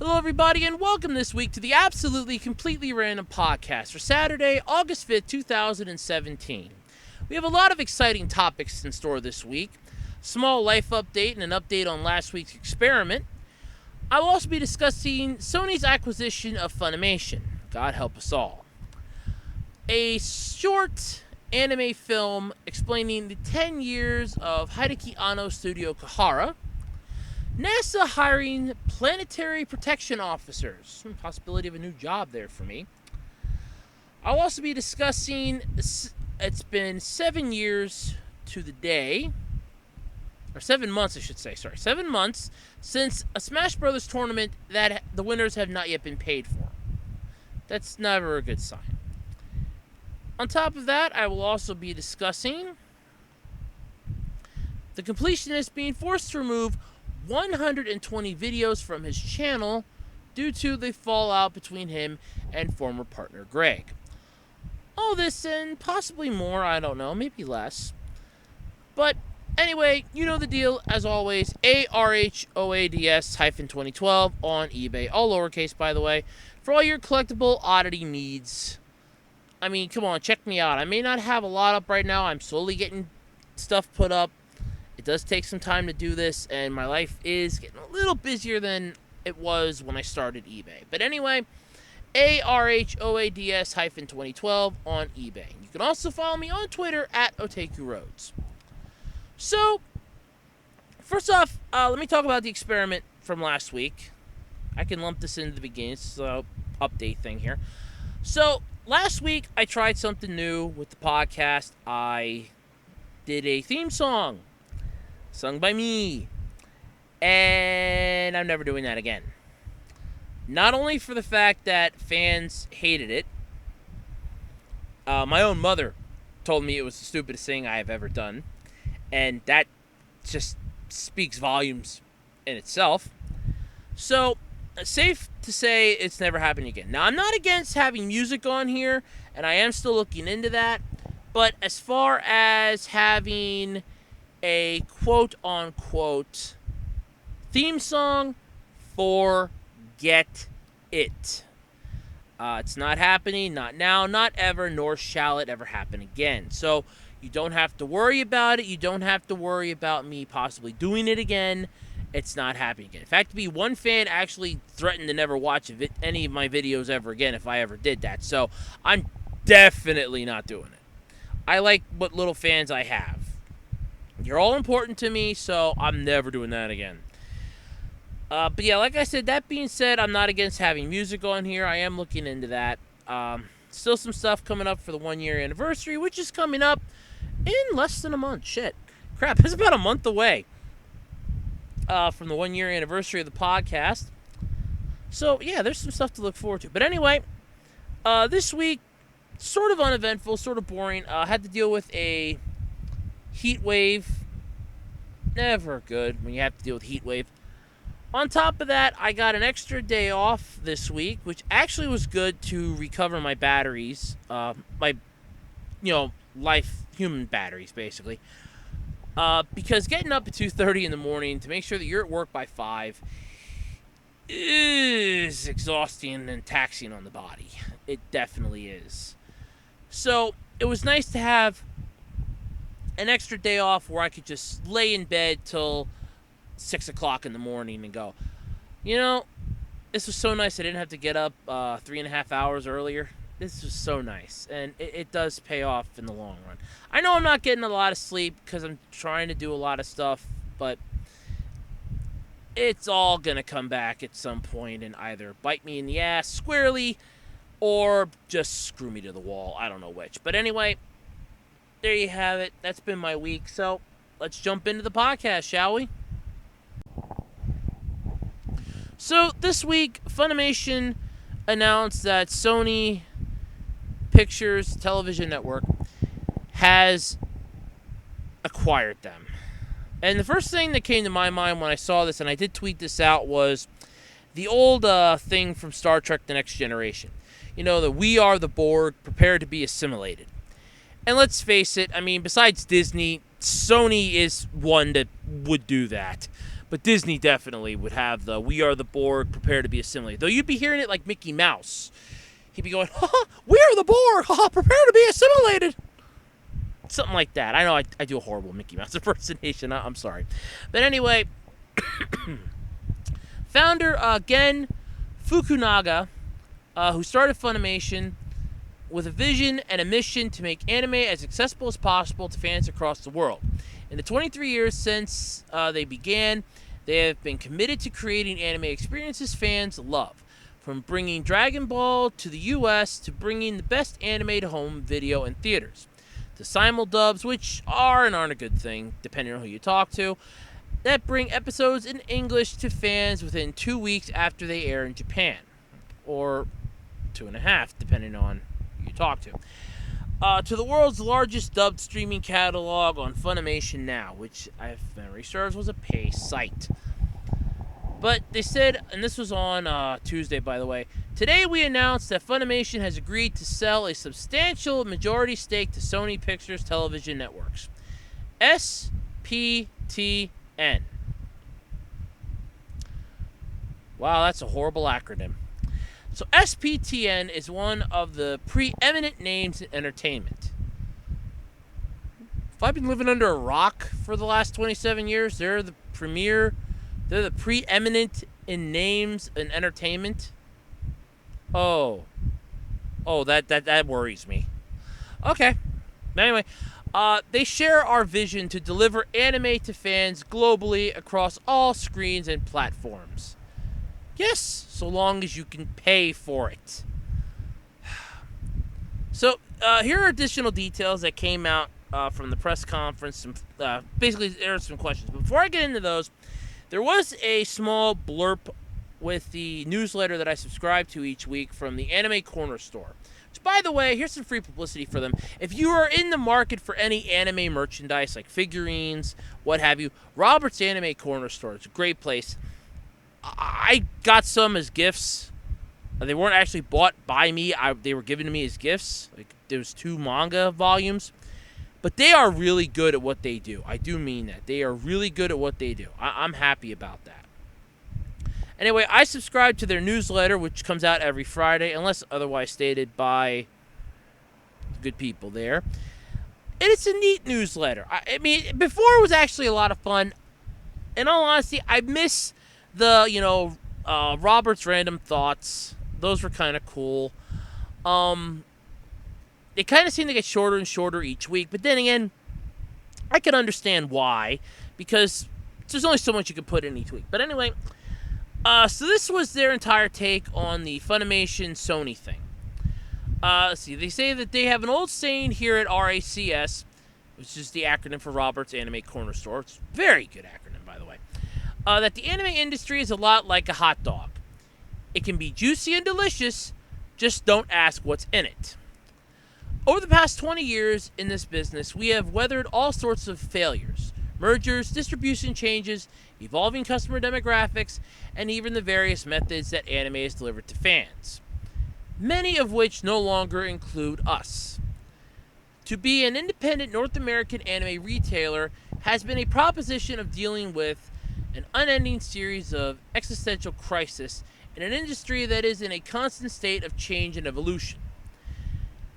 Hello, everybody, and welcome this week to the Absolutely Completely Random Podcast for Saturday, August 5th, 2017. We have a lot of exciting topics in store this week. Small life update and an update on last week's experiment. I will also be discussing Sony's acquisition of Funimation. God help us all. A short anime film explaining the 10 years of Hideki Anno's studio Kahara. NASA hiring Planetary Protection Officers. Possibility of a new job there for me. I'll also be discussing, it's been 7 years to the day, or 7 months I should say, 7 months since a Smash Brothers tournament that the winners have not yet been paid for. That's never a good sign. On top of that, I will also be discussing the Completionist being forced to remove 120 videos from his channel due to the fallout between him and former partner Greg. All this and possibly more, I don't know, maybe less. But anyway, you know the deal, as always, ARHOADS-2012 on eBay, all lowercase by the way, for all your collectible oddity needs. I mean, come on, check me out. I may not have a lot up right now, I'm slowly getting stuff put up. It does take some time to do this, and my life is getting a little busier than it was when I started eBay. But anyway, ARHOADS-2012 on eBay. You can also follow me on Twitter at OtakuRoads. So, first off, let me talk about the experiment from last week. I can lump this into the beginning, so update thing here. So, last week I tried something new with the podcast. I did a theme song. Sung by me. And I'm never doing that again. Not only for the fact that fans hated it. My own mother told me it was the stupidest thing I have ever done. And that just speaks volumes in itself. So, safe to say it's never happening again. Now, I'm not against having music on here. And I am still looking into that. But as far as having a quote-unquote theme song, forget it. It's not happening, not now, not ever, nor shall it ever happen again. So you don't have to worry about it. You don't have to worry about me possibly doing it again. It's not happening again. In fact, to be one fan actually threatened to never watch any of my videos ever again if I ever did that. So I'm definitely not doing it. I like what little fans I have. You're all important to me, so I'm never doing that again. But yeah, like I said, that being said, I'm not against having music on here. I am looking into that. Still some stuff coming up for the 1-year anniversary, which is coming up in less than a month. Shit. Crap, it's about a month away from the 1-year anniversary of the podcast. So yeah, there's some stuff to look forward to. But anyway, this week, sort of uneventful, sort of boring. Had to deal with a heat wave. Never good when you have to deal with heat wave. On top of that, I got an extra day off this week, which actually was good to recover my batteries. My human batteries, basically. Because getting up at 2:30 in the morning to make sure that you're at work by 5 is exhausting and taxing on the body. It definitely is. So, it was nice to have an extra day off where I could just lay in bed till 6 o'clock in the morning and go, this was so nice I didn't have to get up 3.5 hours earlier. This was so nice, and it does pay off in the long run. I know I'm not getting a lot of sleep because I'm trying to do a lot of stuff, but it's all going to come back at some point and either bite me in the ass squarely or just screw me to the wall. I don't know which. But anyway, there you have it. That's been my week. So let's jump into the podcast, shall we? So this week, Funimation announced that Sony Pictures Television Network has acquired them. And the first thing that came to my mind when I saw this, and I did tweet this out, was the old thing from Star Trek The Next Generation. That we are the Borg, prepared to be assimilated. And let's face it, I mean, besides Disney, Sony is one that would do that. But Disney definitely would have the "We are the Borg, prepare to be assimilated." Though you'd be hearing it like Mickey Mouse. He'd be going, "Ha ha, we are the Borg, ha ha, prepare to be assimilated." Something like that. I know I do a horrible Mickey Mouse impersonation. I'm sorry. But anyway, founder Gen Fukunaga, who started Funimation with a vision and a mission to make anime as accessible as possible to fans across the world. In the 23 years since they began, they have been committed to creating anime experiences fans love. From bringing Dragon Ball to the US to bringing the best anime to home video and theaters. To simuldubs, which are and aren't a good thing, depending on who you talk to, that bring episodes in English to fans within 2 weeks after they air in Japan. Or 2.5, depending on who you talk to. To the world's largest dubbed streaming catalog on Funimation Now, which, if memory serves, was a pay site. But they said, and this was on Tuesday, by the way, today we announced that Funimation has agreed to sell a substantial majority stake to Sony Pictures Television Networks. SPTN. Wow, that's a horrible acronym. So SPTN is one of the preeminent names in entertainment. If I've been living under a rock for the last 27 years, they're the preeminent in names in entertainment. Oh, that worries me. Okay. Anyway, they share our vision to deliver anime to fans globally across all screens and platforms. Yes, so long as you can pay for it. So, here are additional details that came out from the press conference. Basically, there are some questions. But before I get into those, there was a small blurb with the newsletter that I subscribe to each week from the Anime Corner Store. Which, by the way, here's some free publicity for them. If you are in the market for any anime merchandise, like figurines, what have you, Robert's Anime Corner Store. It's a great place. I got some as gifts. They weren't actually bought by me. They were given to me as gifts. Like, there's 2 manga volumes. But they are really good at what they do. I do mean that. They are really good at what they do. I'm happy about that. Anyway, I subscribe to their newsletter, which comes out every Friday, unless otherwise stated by good people there. And it's a neat newsletter. I mean, before it was actually a lot of fun. In all honesty, I miss the, Robert's Random Thoughts. Those were kind of cool. They kind of seem to get shorter and shorter each week. But then again, I can understand why. Because there's only so much you can put in each week. But anyway, so this was their entire take on the Funimation Sony thing. Let's see. They say that they have an old saying here at RACS, which is the acronym for Robert's Anime Corner Store. It's a very good acronym, by the way. That the anime industry is a lot like a hot dog. It can be juicy and delicious, just don't ask what's in it. Over the past 20 years in this business, we have weathered all sorts of failures. Mergers, distribution changes, evolving customer demographics, and even the various methods that anime is delivered to fans. Many of which no longer include us. To be an independent North American anime retailer has been a proposition of dealing with an unending series of existential crisis in an industry that is in a constant state of change and evolution.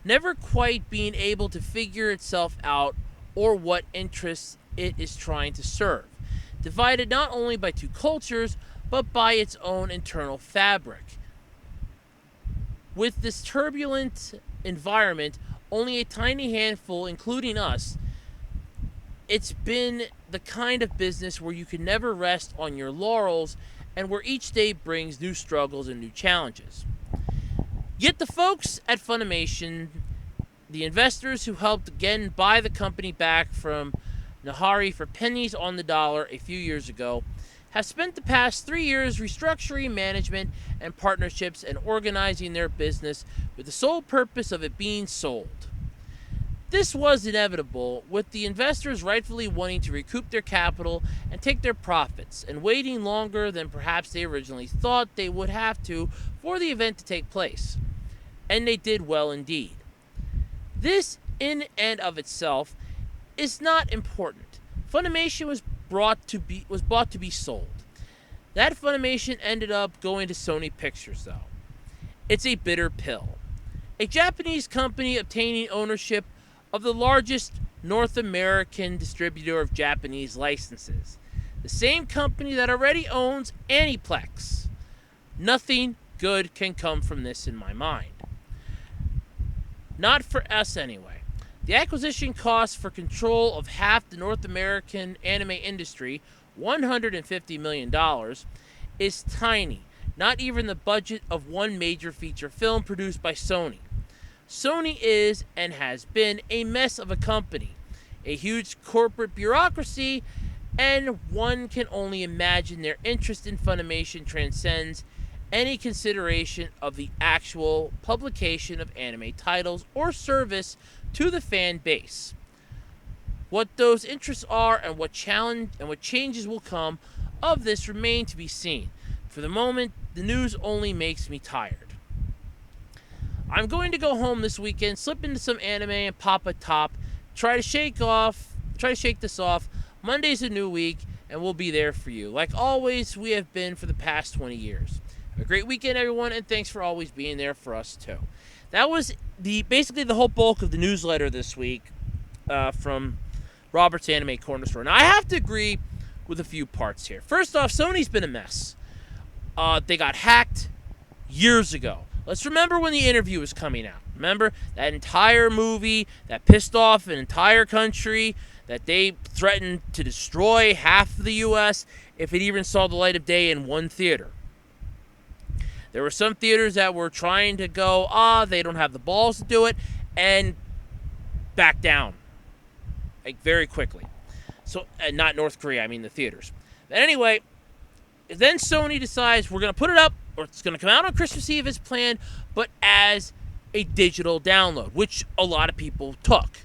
Never quite being able to figure itself out or what interests it is trying to serve. Divided not only by 2 cultures, but by its own internal fabric. With this turbulent environment, only a tiny handful, including us, it's been the kind of business where you can never rest on your laurels and where each day brings new struggles and new challenges. Yet the folks at Funimation, the investors who helped again buy the company back from Nahari for pennies on the dollar a few years ago, have spent the past 3 years restructuring management and partnerships and organizing their business with the sole purpose of it being sold. This was inevitable, with the investors rightfully wanting to recoup their capital and take their profits, and waiting longer than perhaps they originally thought they would have to for the event to take place. And they did well indeed. This, in and of itself, is not important. Funimation was bought to be sold. That Funimation ended up going to Sony Pictures, though. It's a bitter pill. A Japanese company obtaining ownership of the largest North American distributor of Japanese licenses. The same company that already owns Aniplex. Nothing good can come from this in my mind. Not for us, anyway. The acquisition cost for control of half the North American anime industry, $150 million, is tiny. Not even the budget of one major feature film produced by Sony. Sony is, and has been, a mess of a company. A huge corporate bureaucracy, and one can only imagine their interest in Funimation transcends any consideration of the actual publication of anime titles or service to the fan base. What those interests are and what changes will come of this remain to be seen. For the moment, the news only makes me tired. I'm going to go home this weekend, slip into some anime and pop a top, try to shake this off. Monday's a new week, and we'll be there for you. Like always, we have been for the past 20 years. Have a great weekend, everyone, and thanks for always being there for us, too. That was basically the whole bulk of the newsletter this week from Robert's Anime Corner Store. Now, I have to agree with a few parts here. First off, Sony's been a mess. They got hacked years ago. Let's remember when the interview was coming out. Remember that entire movie that pissed off an entire country, that they threatened to destroy half of the U.S. if it even saw the light of day in one theater. There were some theaters that were trying to go, they don't have the balls to do it, and back down, like, very quickly. So, not North Korea, I mean the theaters. But anyway, then Sony decides we're going to put it up, or it's going to come out on Christmas Eve as planned, but as a digital download, which a lot of people took.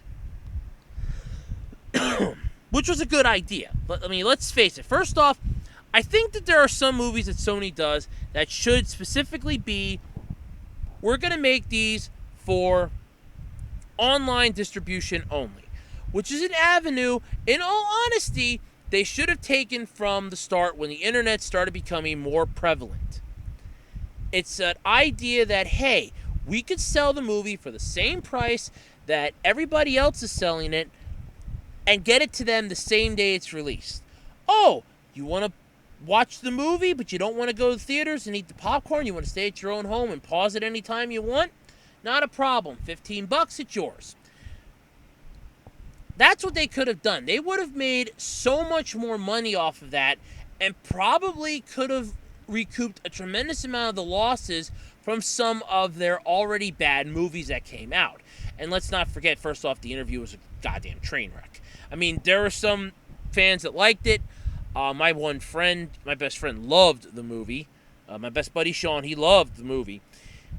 Which was a good idea. I mean, let's face it. First off, I think that there are some movies that Sony does that should specifically be, we're going to make these for online distribution only, which is an avenue, in all honesty, they should have taken from the start when the internet started becoming more prevalent. It's an idea that, hey, we could sell the movie for the same price that everybody else is selling it and get it to them the same day it's released. Oh, you want to watch the movie, but you don't want to go to the theaters and eat the popcorn? You want to stay at your own home and pause it anytime you want? Not a problem. $15, it's yours. That's what they could have done. They would have made so much more money off of that and probably could have recouped a tremendous amount of the losses from some of their already bad movies that came out. And let's not forget, first off, the interview was a goddamn train wreck. I mean, there were some fans that liked it. My best friend loved the movie. My best buddy Sean, he loved the movie.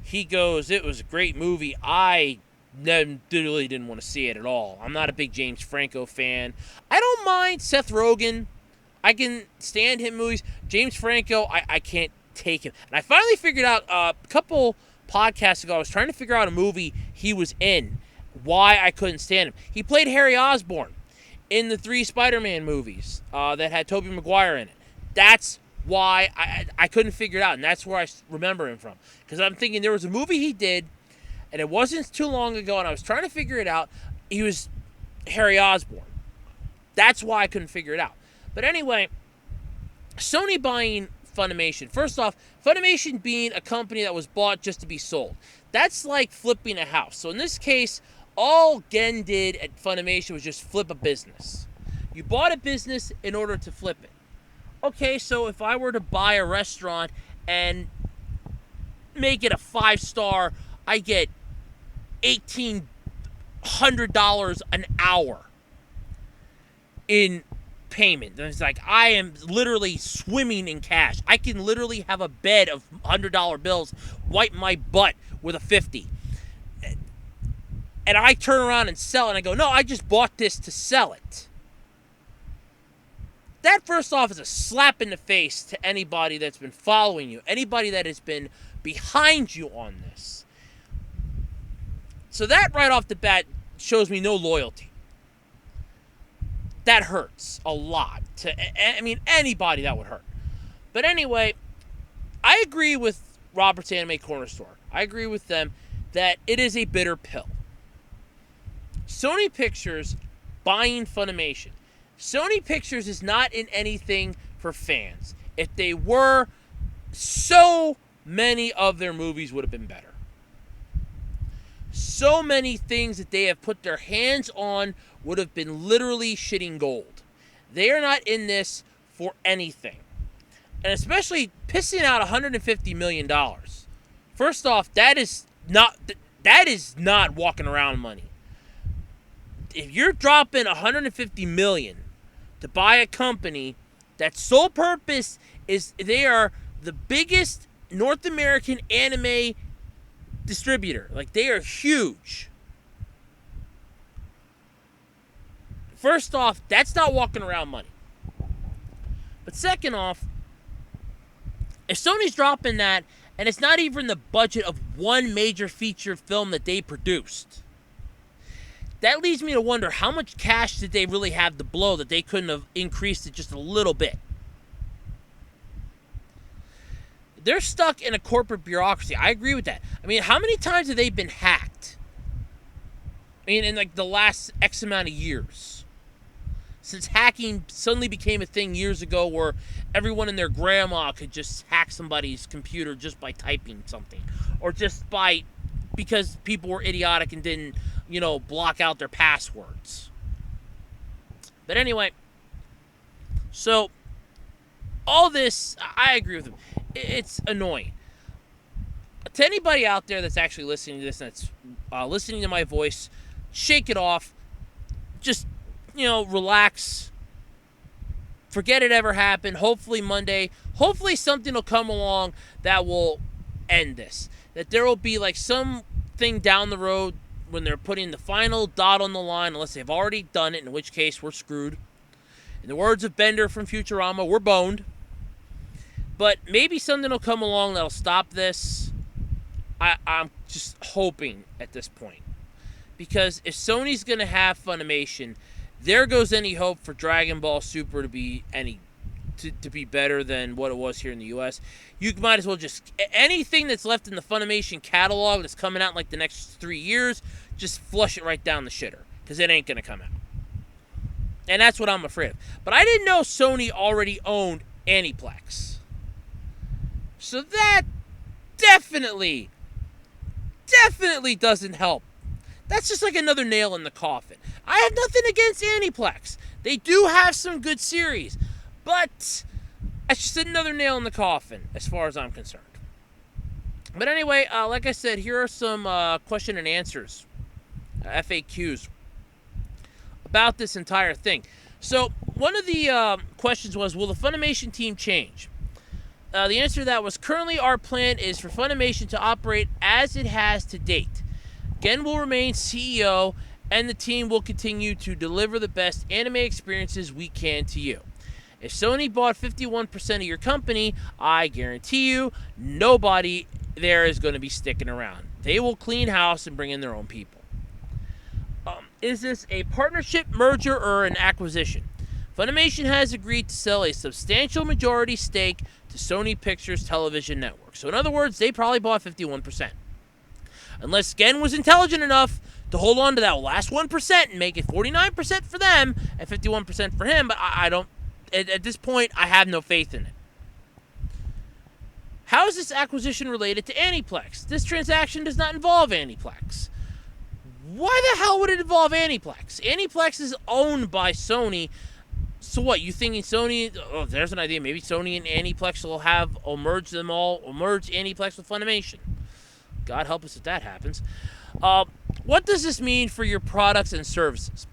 He goes, it was a great movie. I really didn't want to see it at all. I'm not a big James Franco fan. I don't mind Seth Rogen. I can stand him movies. James Franco, I can't take him. And I finally figured out a couple podcasts ago, I was trying to figure out a movie he was in, why I couldn't stand him. He played Harry Osborn in the 3 Spider-Man movies that had Tobey Maguire in it. That's why I couldn't figure it out, and that's where I remember him from. Because I'm thinking there was a movie he did, and it wasn't too long ago, and I was trying to figure it out. He was Harry Osborn. That's why I couldn't figure it out. But anyway, Sony buying Funimation. First off, Funimation being a company that was bought just to be sold. That's like flipping a house. So in this case, all Gen did at Funimation was just flip a business. You bought a business in order to flip it. Okay, so if I were to buy a restaurant and make it a 5-star, I get $1,800 an hour in payment. It's like I am literally swimming in cash. I can literally have a bed of $100 bills, wipe my butt with a 50. And I turn around and sell it, and I go, no, I just bought this to sell it. That, first off, is a slap in the face to anybody that's been following you, anybody that has been behind you on this. So that right off the bat shows me no loyalty. That hurts a lot. I mean, anybody that would hurt. But anyway, I agree with Robert's Anime Corner Store. I agree with them that it is a bitter pill. Sony Pictures buying Funimation. Sony Pictures is not in anything for fans. If they were, so many of their movies would have been better. So many things that they have put their hands on would have been literally shitting gold. They are not in this for anything. And especially pissing out $150 million. First off, that is not walking around money. If you're dropping $150 million to buy a company that sole purpose is they are the biggest North American anime distributor. Like, they are huge. First off, that's not walking around money. But second off, if Sony's dropping that, and it's not even the budget of one major feature film that they produced, that leads me to wonder how much cash did they really have to blow that they couldn't have increased it just a little bit. They're stuck in a corporate bureaucracy. I agree with that. I mean, how many times have they been hacked? I mean, in like the last X amount of years. Since hacking suddenly became a thing years ago where everyone and their grandma could just hack somebody's computer just by typing something. Or just because people were idiotic and didn't, block out their passwords. But anyway, so all this, I agree with them. It's annoying. To anybody out there that's actually listening to this and that's listening to my voice, shake it off. Just, relax. Forget it ever happened. Hopefully Monday, something will come along that will end this. That there will be like something down the road when they're putting the final dot on the line, unless they've already done it, in which case we're screwed. In the words of Bender from Futurama, we're boned. But maybe something will come along that'll stop this. I'm just hoping at this point. Because if Sony's going to have Funimation, there goes any hope for Dragon Ball Super to be to be better than what it was here in the U.S. You might as well just... anything that's left in the Funimation catalog that's coming out in like the next 3 years, just flush it right down the shitter. Because it ain't going to come out. And that's what I'm afraid of. But I didn't know Sony already owned Aniplex. So that definitely doesn't help. That's just like another nail in the coffin. I have nothing against Aniplex. They do have some good series. But that's just another nail in the coffin as far as I'm concerned. But anyway, like I said, here are some question and answers, FAQs, about this entire thing. So one of the questions was, will the Funimation team change? The answer to that was, currently our plan is for Funimation to operate as it has to date. Gen will remain CEO, and the team will continue to deliver the best anime experiences we can to you. If Sony bought 51% of your company, I guarantee you, nobody there is going to be sticking around. They will clean house and bring in their own people. Is this a partnership, merger, or an acquisition? Funimation has agreed to sell a substantial majority stake to Sony Pictures Television Network. So in other words, they probably bought 51%. Unless Gen was intelligent enough to hold on to that last 1% and make it 49% for them and 51% for him, but I don't... At this point, I have no faith in it. How is this acquisition related to Aniplex? This transaction does not involve Aniplex. Why the hell would it involve Aniplex? Aniplex is owned by Sony. So what, you thinking Sony... Oh, there's an idea. Maybe Sony and Aniplex will merge Aniplex with Funimation. God help us if that happens. What does this mean for your products and services?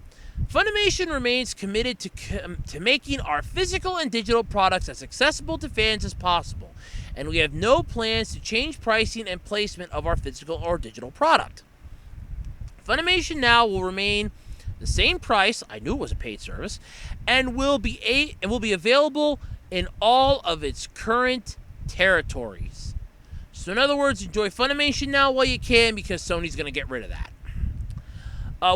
Funimation remains committed to making our physical and digital products as accessible to fans as possible, and we have no plans to change pricing and placement of our physical or digital product. Funimation Now will remain the same price, I knew it was a paid service, and will be available in all of its current territories. So in other words, enjoy Funimation Now while you can, because Sony's going to get rid of that.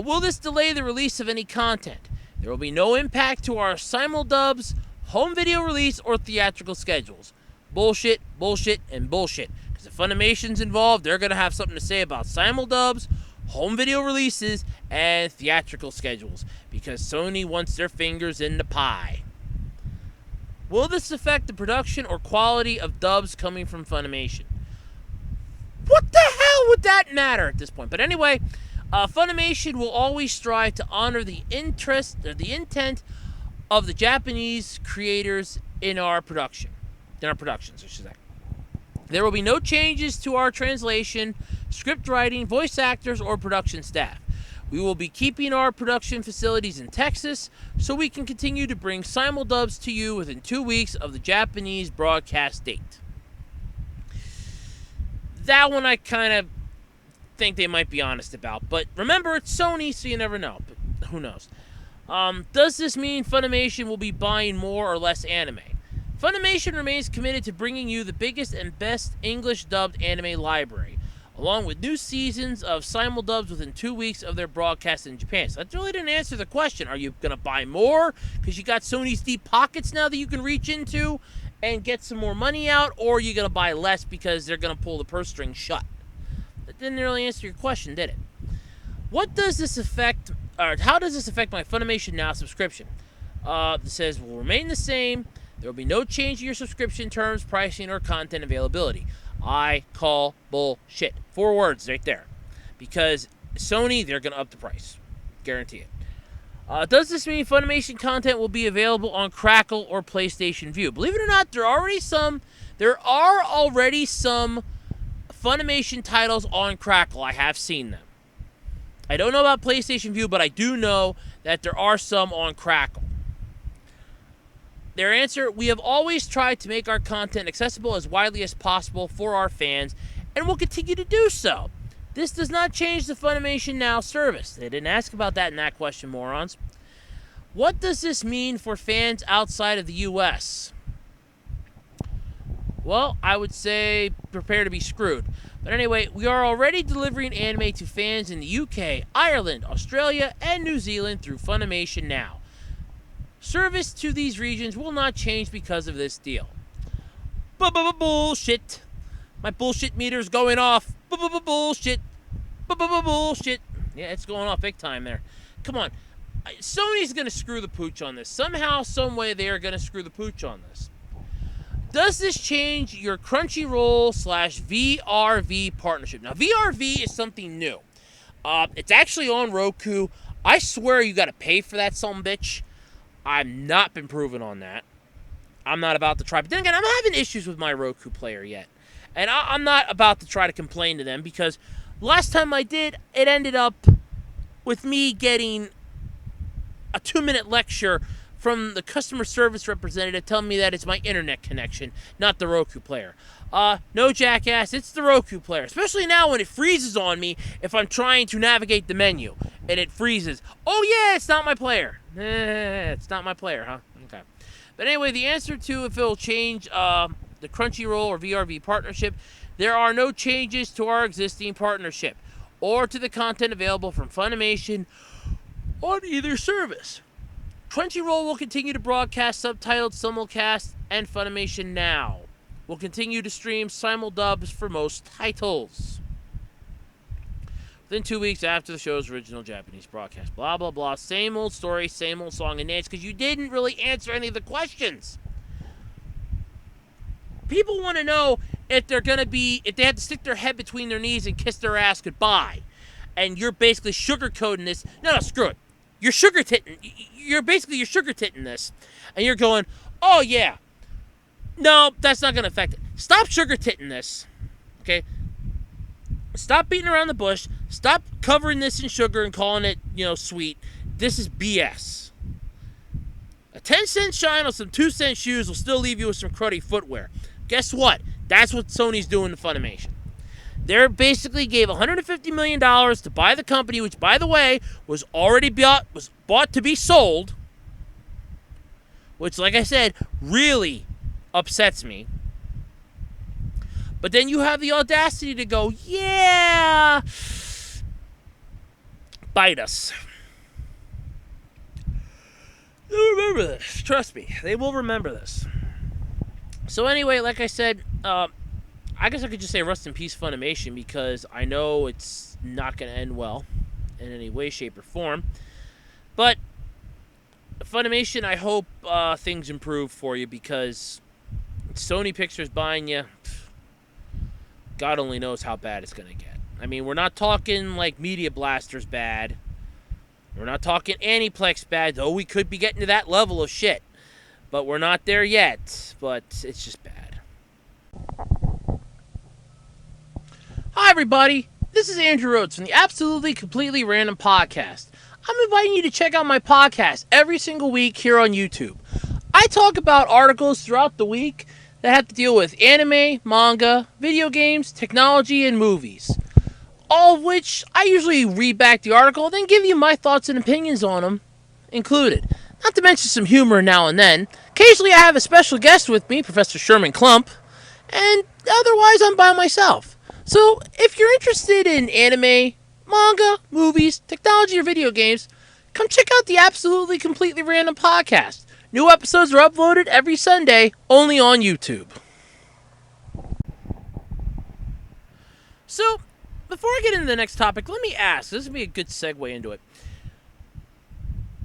Will this delay the release of any content? There will be no impact to our simuldubs, home video release, or theatrical schedules. Bullshit, bullshit, and bullshit. Because if Funimation's involved, they're going to have something to say about simuldubs, home video releases, and theatrical schedules. Because Sony wants their fingers in the pie. Will this affect the production or quality of dubs coming from Funimation? What the hell would that matter at this point? But anyway, Funimation will always strive to honor the intent of the Japanese creators in our productions, I should say. There will be no changes to our translation, script writing, voice actors, or production staff. We will be keeping our production facilities in Texas so we can continue to bring simuldubs to you within 2 weeks of the Japanese broadcast date. That one I kind of think they might be honest about. But remember, it's Sony, so you never know. But who knows? Does this mean Funimation will be buying more or less anime? Funimation remains committed to bringing you the biggest and best English-dubbed anime library, along with new seasons of simuldubs within 2 weeks of their broadcast in Japan. So that really didn't answer the question. Are you going to buy more because you got Sony's deep pockets now that you can reach into and get some more money out, or are you going to buy less because they're going to pull the purse string shut? That didn't really answer your question, did it? What does this affect, or how does this affect my Funimation Now subscription? It says will remain the same. There will be no change in your subscription terms, pricing, or content availability. I call bullshit. 4 words right there. Because Sony, they're going to up the price. Guarantee it. Does this mean Funimation content will be available on Crackle or PlayStation Vue? Believe it or not, there are already some Funimation titles on Crackle. I have seen them. I don't know about PlayStation Vue, but I do know that there are some on Crackle. Their answer, we have always tried to make our content accessible as widely as possible for our fans, and will continue to do so. This does not change the Funimation Now service. They didn't ask about that in that question, morons. What does this mean for fans outside of the U.S.? Well, I would say prepare to be screwed. But anyway, we are already delivering anime to fans in the UK, Ireland, Australia, and New Zealand through Funimation Now. Service to these regions will not change because of this deal. Bullshit. My bullshit meter's going off. Bullshit. Bullshit. Yeah, it's going off big time there. Come on. Sony's going to screw the pooch on this. Somehow, some way, they are going to screw the pooch on this. Does this change your Crunchyroll/VRV partnership? Now, VRV is something new. It's actually on Roku. I swear you got to pay for that sumbitch. I've not been proven on that. I'm not about to try. But then again, I'm having issues with my Roku player yet. And I'm not about to try to complain to them because last time I did, it ended up with me getting a 2-minute lecture from the customer service representative telling me that it's my internet connection, not the Roku player. No, jackass, it's the Roku player. Especially now when it freezes on me if I'm trying to navigate the menu. And it freezes. Oh yeah, it's not my player. It's not my player, huh? Okay. But anyway, the answer to if it'll change the Crunchyroll or VRV partnership, there are no changes to our existing partnership or to the content available from Funimation on either service. Crunchyroll will continue to broadcast subtitled simulcast, and Funimation Now will continue to stream simuldubs for most titles. Within 2 weeks after the show's original Japanese broadcast. Blah, blah, blah. Same old story, same old song and dance, because you didn't really answer any of the questions. People want to know if they have to stick their head between their knees and kiss their ass goodbye. And you're basically sugarcoating this. No, screw it. You're sugar-titting this. And you're going, oh, yeah. No, that's not going to affect it. Stop sugar-titting this. Okay? Stop beating around the bush. Stop covering this in sugar and calling it, sweet. This is BS. A 10-cent shine on some 2-cent shoes will still leave you with some cruddy footwear. Guess what? That's what Sony's doing to Funimation. They basically gave $150 million to buy the company, which, by the way, was bought to be sold, which, like I said, really upsets me. But then you have the audacity to go, yeah, bite us. They'll remember this. Trust me, they will remember this. So anyway, like I said, I guess I could just say rest in peace, Funimation, because I know it's not going to end well in any way, shape, or form. But Funimation, I hope things improve for you, because Sony Pictures buying you, God only knows how bad it's going to get. I mean, we're not talking like Media Blasters bad. We're not talking Aniplex bad, though we could be getting to that level of shit. But we're not there yet. But it's just bad. Hi, everybody. This is Andrew Rhodes from the Absolutely Completely Random Podcast. I'm inviting you to check out my podcast every single week here on YouTube. I talk about articles throughout the week that have to deal with anime, manga, video games, technology, and movies. All of which I usually read back the article, then give you my thoughts and opinions on them included. Not to mention some humor now and then. Occasionally I have a special guest with me, Professor Sherman Klump, and otherwise I'm by myself. So if you're interested in anime, manga, movies, technology, or video games, come check out the Absolutely Completely Random Podcast. New episodes are uploaded every Sunday, only on YouTube. So, before I get into the next topic, let me ask, this would be a good segue into it.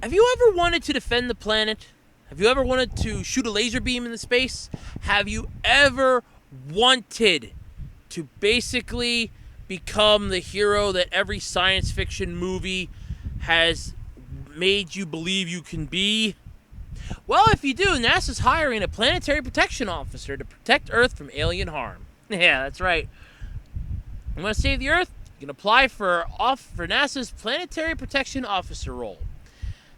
Have you ever wanted to defend the planet? Have you ever wanted to shoot a laser beam into space? Have you ever wanted to basically become the hero that every science fiction movie has made you believe you can be? Well, if you do, NASA's hiring a Planetary Protection Officer to protect Earth from alien harm. Yeah, that's right. You want to save the Earth? You can apply for NASA's Planetary Protection Officer role.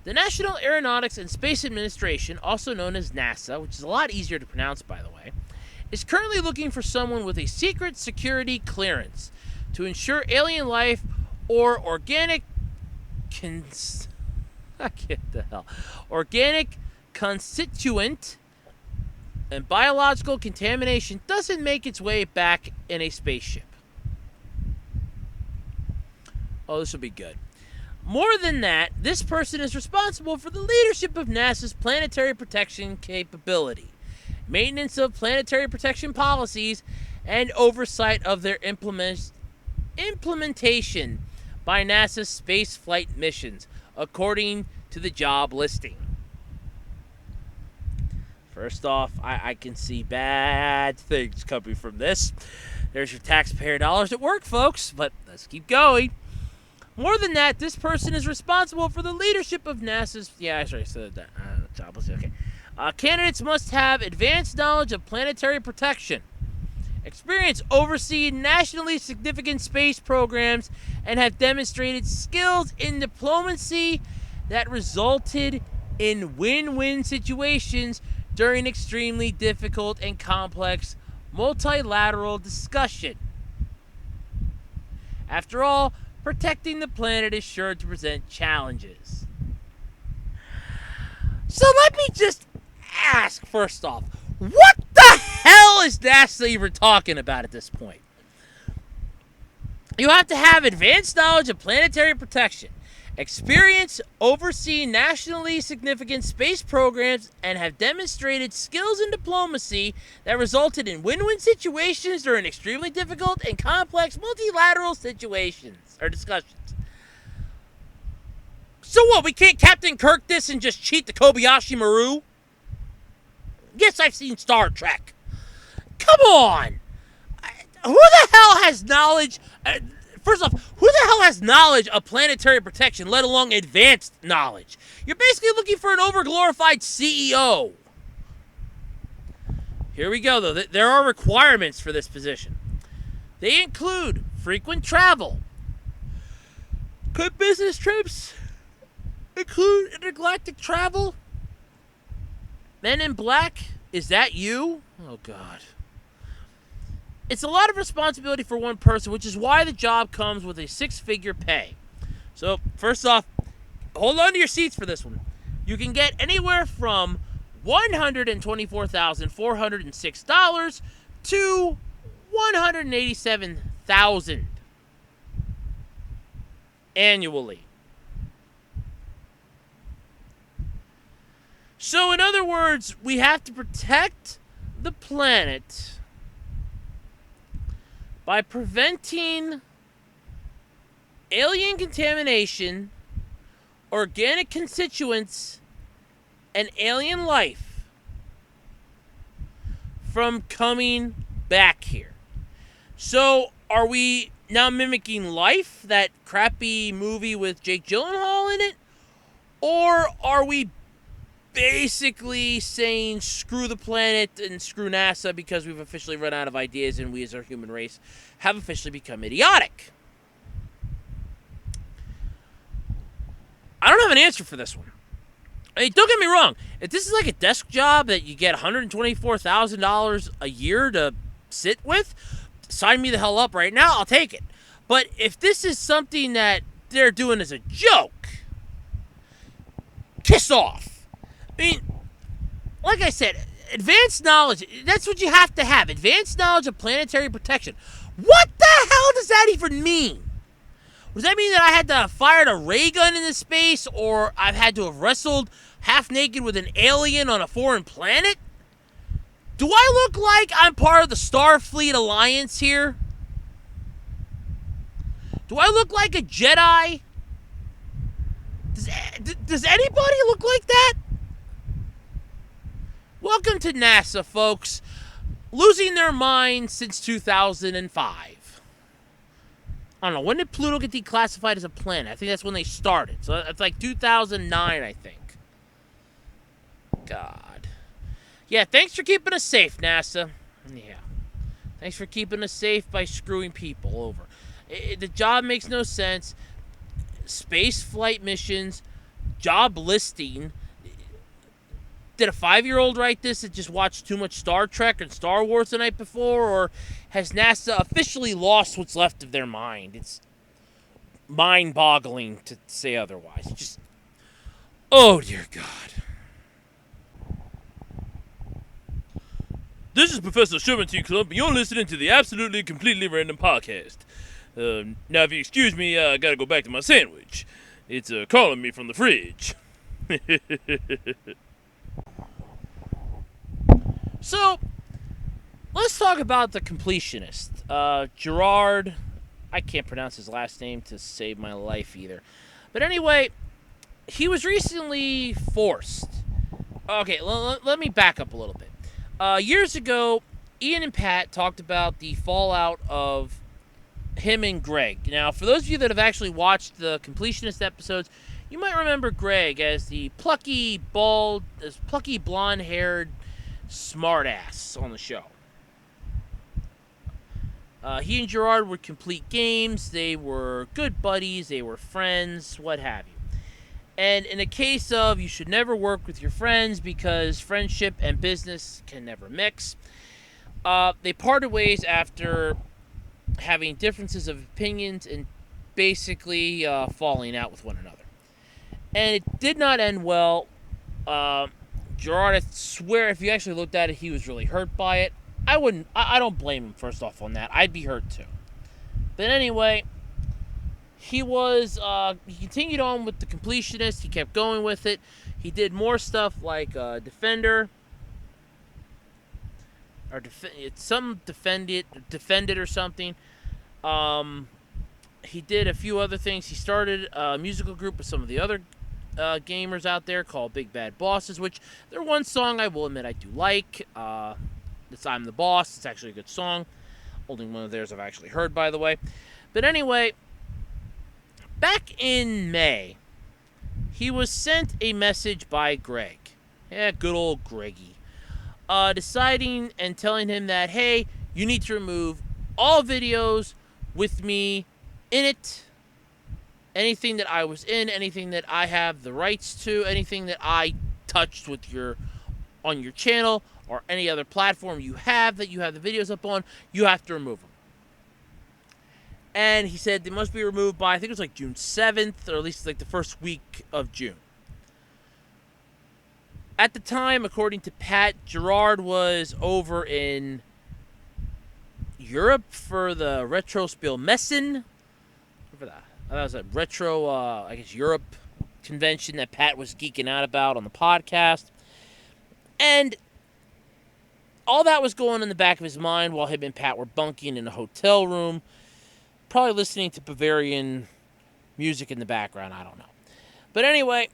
The National Aeronautics and Space Administration, also known as NASA, which is a lot easier to pronounce, by the way, is currently looking for someone with a secret security clearance to ensure alien life or organic organic constituent and biological contamination doesn't make its way back in a spaceship. Oh, this will be good. More than that, this person is responsible for the leadership of NASA's planetary protection capability, maintenance of planetary protection policies, and oversight of their implementation by NASA's space flight missions, according to the job listing. First off, I can see bad things coming from this. There's your taxpayer dollars at work, folks, but let's keep going. More than that, this person is responsible for the leadership of NASA's... Yeah, I already said that. Jobless, okay. Candidates must have advanced knowledge of planetary protection, experience overseeing nationally significant space programs, and have demonstrated skills in diplomacy that resulted in win-win situations during extremely difficult and complex multilateral discussion. After all, protecting the planet is sure to present challenges. So let me just ask, first off, what the hell is NASA even talking about at this point? You have to have advanced knowledge of planetary protection, experience overseeing nationally significant space programs, and have demonstrated skills in diplomacy that resulted in win-win situations during extremely difficult and complex multilateral situations or discussions. So what, we can't Captain Kirk this and just cheat the Kobayashi Maru? Yes, I've seen Star Trek. Come on! Who the hell has knowledge... First off, who the hell has knowledge of planetary protection, let alone advanced knowledge? You're basically looking for an overglorified CEO. Here we go, though. There are requirements for this position. They include frequent travel. Could business trips include intergalactic travel? Men in Black, is that you? Oh, God. It's a lot of responsibility for one person, which is why the job comes with a six-figure pay. So, first off, hold on to your seats for this one. You can get anywhere from $124,406 to $187,000 annually. So, in other words, we have to protect the planet by preventing alien contamination, organic constituents, and alien life from coming back here. So, are we now mimicking Life, that crappy movie with Jake Gyllenhaal in it? Or are we basically saying screw the planet and screw NASA because we've officially run out of ideas and we as our human race have officially become idiotic? I don't have an answer for this one. I mean, don't get me wrong. If this is like a desk job that you get $124,000 a year to sit with, sign me the hell up right now. I'll take it. But if this is something that they're doing as a joke, kiss off. I mean, like I said, advanced knowledge, that's what you have to have. Advanced knowledge of planetary protection. What the hell does that even mean? Does that mean that I had to have fired a ray gun into space, or I've had to have wrestled half naked with an alien on a foreign planet? Do I look like I'm part of the Starfleet Alliance here? Do I look like a Jedi? Does anybody look like that? Welcome to NASA, folks. Losing their minds since 2005. I don't know, when did Pluto get declassified as a planet? I think that's when they started. So it's like 2009, I think. God. Yeah, thanks for keeping us safe, NASA. Yeah. Thanks for keeping us safe by screwing people over. The job makes no sense. Space flight missions, job listing. Did a 5-year-old write this that just watched too much Star Trek and Star Wars the night before? Or has NASA officially lost what's left of their mind? It's mind-boggling to say otherwise. Just, oh dear God. This is Professor Sherman T. Clump, and you're listening to the Absolutely Completely Random Podcast. Now, if you excuse me, I gotta go back to my sandwich. It's calling me from the fridge. So, let's talk about the Completionist. Gerard, I can't pronounce his last name to save my life either. But anyway, he was recently forced. Okay, let me back up a little bit. Years ago, Ian and Pat talked about the fallout of him and Greg. Now, for those of you that have actually watched the Completionist episodes, you might remember Greg as the plucky, blonde-haired smartass on the show. He and Gerard would complete games. They were good buddies. They were friends, what have you. And in a case of you should never work with your friends because friendship and business can never mix, they parted ways after having differences of opinions and basically falling out with one another. And it did not end well. Gerard, I swear, if you actually looked at it, he was really hurt by it. I don't blame him, first off, on that. I'd be hurt too. But anyway, he continued on with the Completionist. He kept going with it. He did more stuff like Defender, or Defended or something. He did a few other things. He started a musical group with some of the other gamers out there called Big Bad Bosses, which their one song I will admit I do like. It's I'm the Boss. It's actually a good song. Only one of theirs I've actually heard, by the way. But anyway, back in May, he was sent a message by Greg. Yeah, good old Greggy. Deciding and telling him that, hey, you need to remove all videos with me in it. Anything that I was in, anything that I have the rights to, anything that I touched on your channel or any other platform you have that you have the videos up on, you have to remove them. And he said they must be removed by, I think it was like June 7th, or at least like the first week of June. At the time, according to Pat, Gerard was over in Europe for the Retrospiel Messen. For that. That was a retro, Europe convention that Pat was geeking out about on the podcast. And all that was going in the back of his mind while him and Pat were bunking in a hotel room, probably listening to Bavarian music in the background. I don't know. But anyway,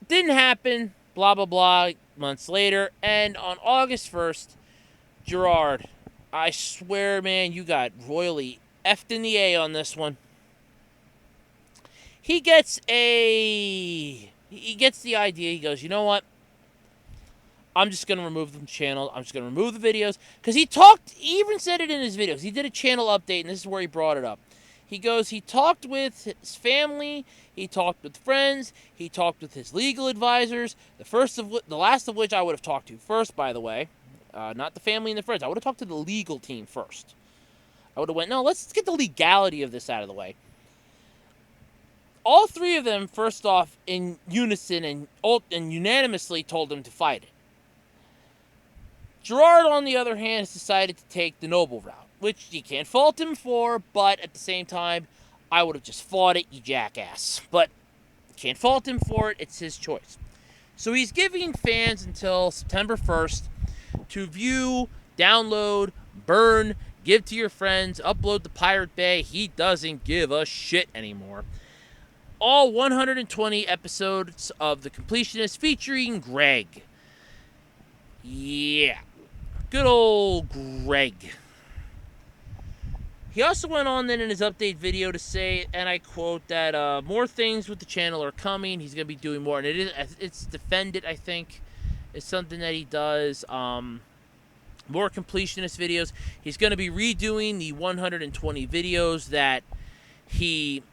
didn't happen. Blah, blah, blah. Months later. And on August 1st, Gerard, I swear, man, you got royally effed in the A on this one. He gets the idea. He goes, you know what? I'm just going to remove the channel. I'm just going to remove the videos. Because he even said it in his videos. He did a channel update, and this is where he brought it up. He goes, he talked with his family, he talked with friends, he talked with his legal advisors, the last of which I would have talked to first, by the way. Not the family and the friends. I would have talked to the legal team first. I would have went, no, let's get the legality of this out of the way. All three of them, first off, in unison and unanimously told him to fight it. Gerard, on the other hand, has decided to take the noble route, which you can't fault him for, but at the same time, I would have just fought it, you jackass. But can't fault him for it, it's his choice. So he's giving fans until September 1st to view, download, burn, give to your friends, upload to Pirate Bay. He doesn't give a shit anymore. All 120 episodes of The Completionist featuring Greg. Yeah. Good old Greg. He also went on then in his update video to say, and I quote, that more things with the channel are coming. He's going to be doing more. And it's Defended, I think, is something that he does. More completionist videos. He's going to be redoing the 120 videos that he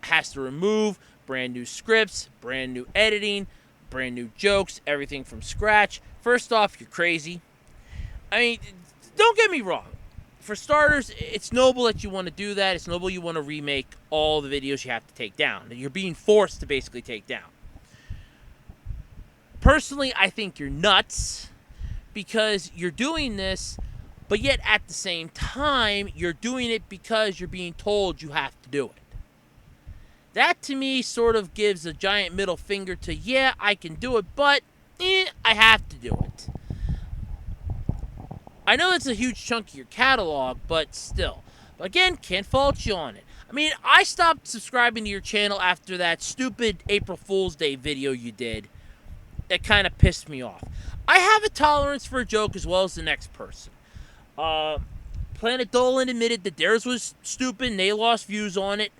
has to remove. Brand new scripts, brand new editing, brand new jokes, everything from scratch. First off, you're crazy. I mean, don't get me wrong. For starters, it's noble that you want to do that. It's noble you want to remake all the videos you have to take down. You're being forced to basically take down. Personally, I think you're nuts because you're doing this, but yet at the same time, you're doing it because you're being told you have to do it. That to me sort of gives a giant middle finger to, yeah, I can do it, but I have to do it. I know it's a huge chunk of your catalog, but still. Again, can't fault you on it. I mean, I stopped subscribing to your channel after that stupid April Fool's Day video you did. That kind of pissed me off. I have a tolerance for a joke as well as the next person. Planet Dolan admitted that theirs was stupid and they lost views on it.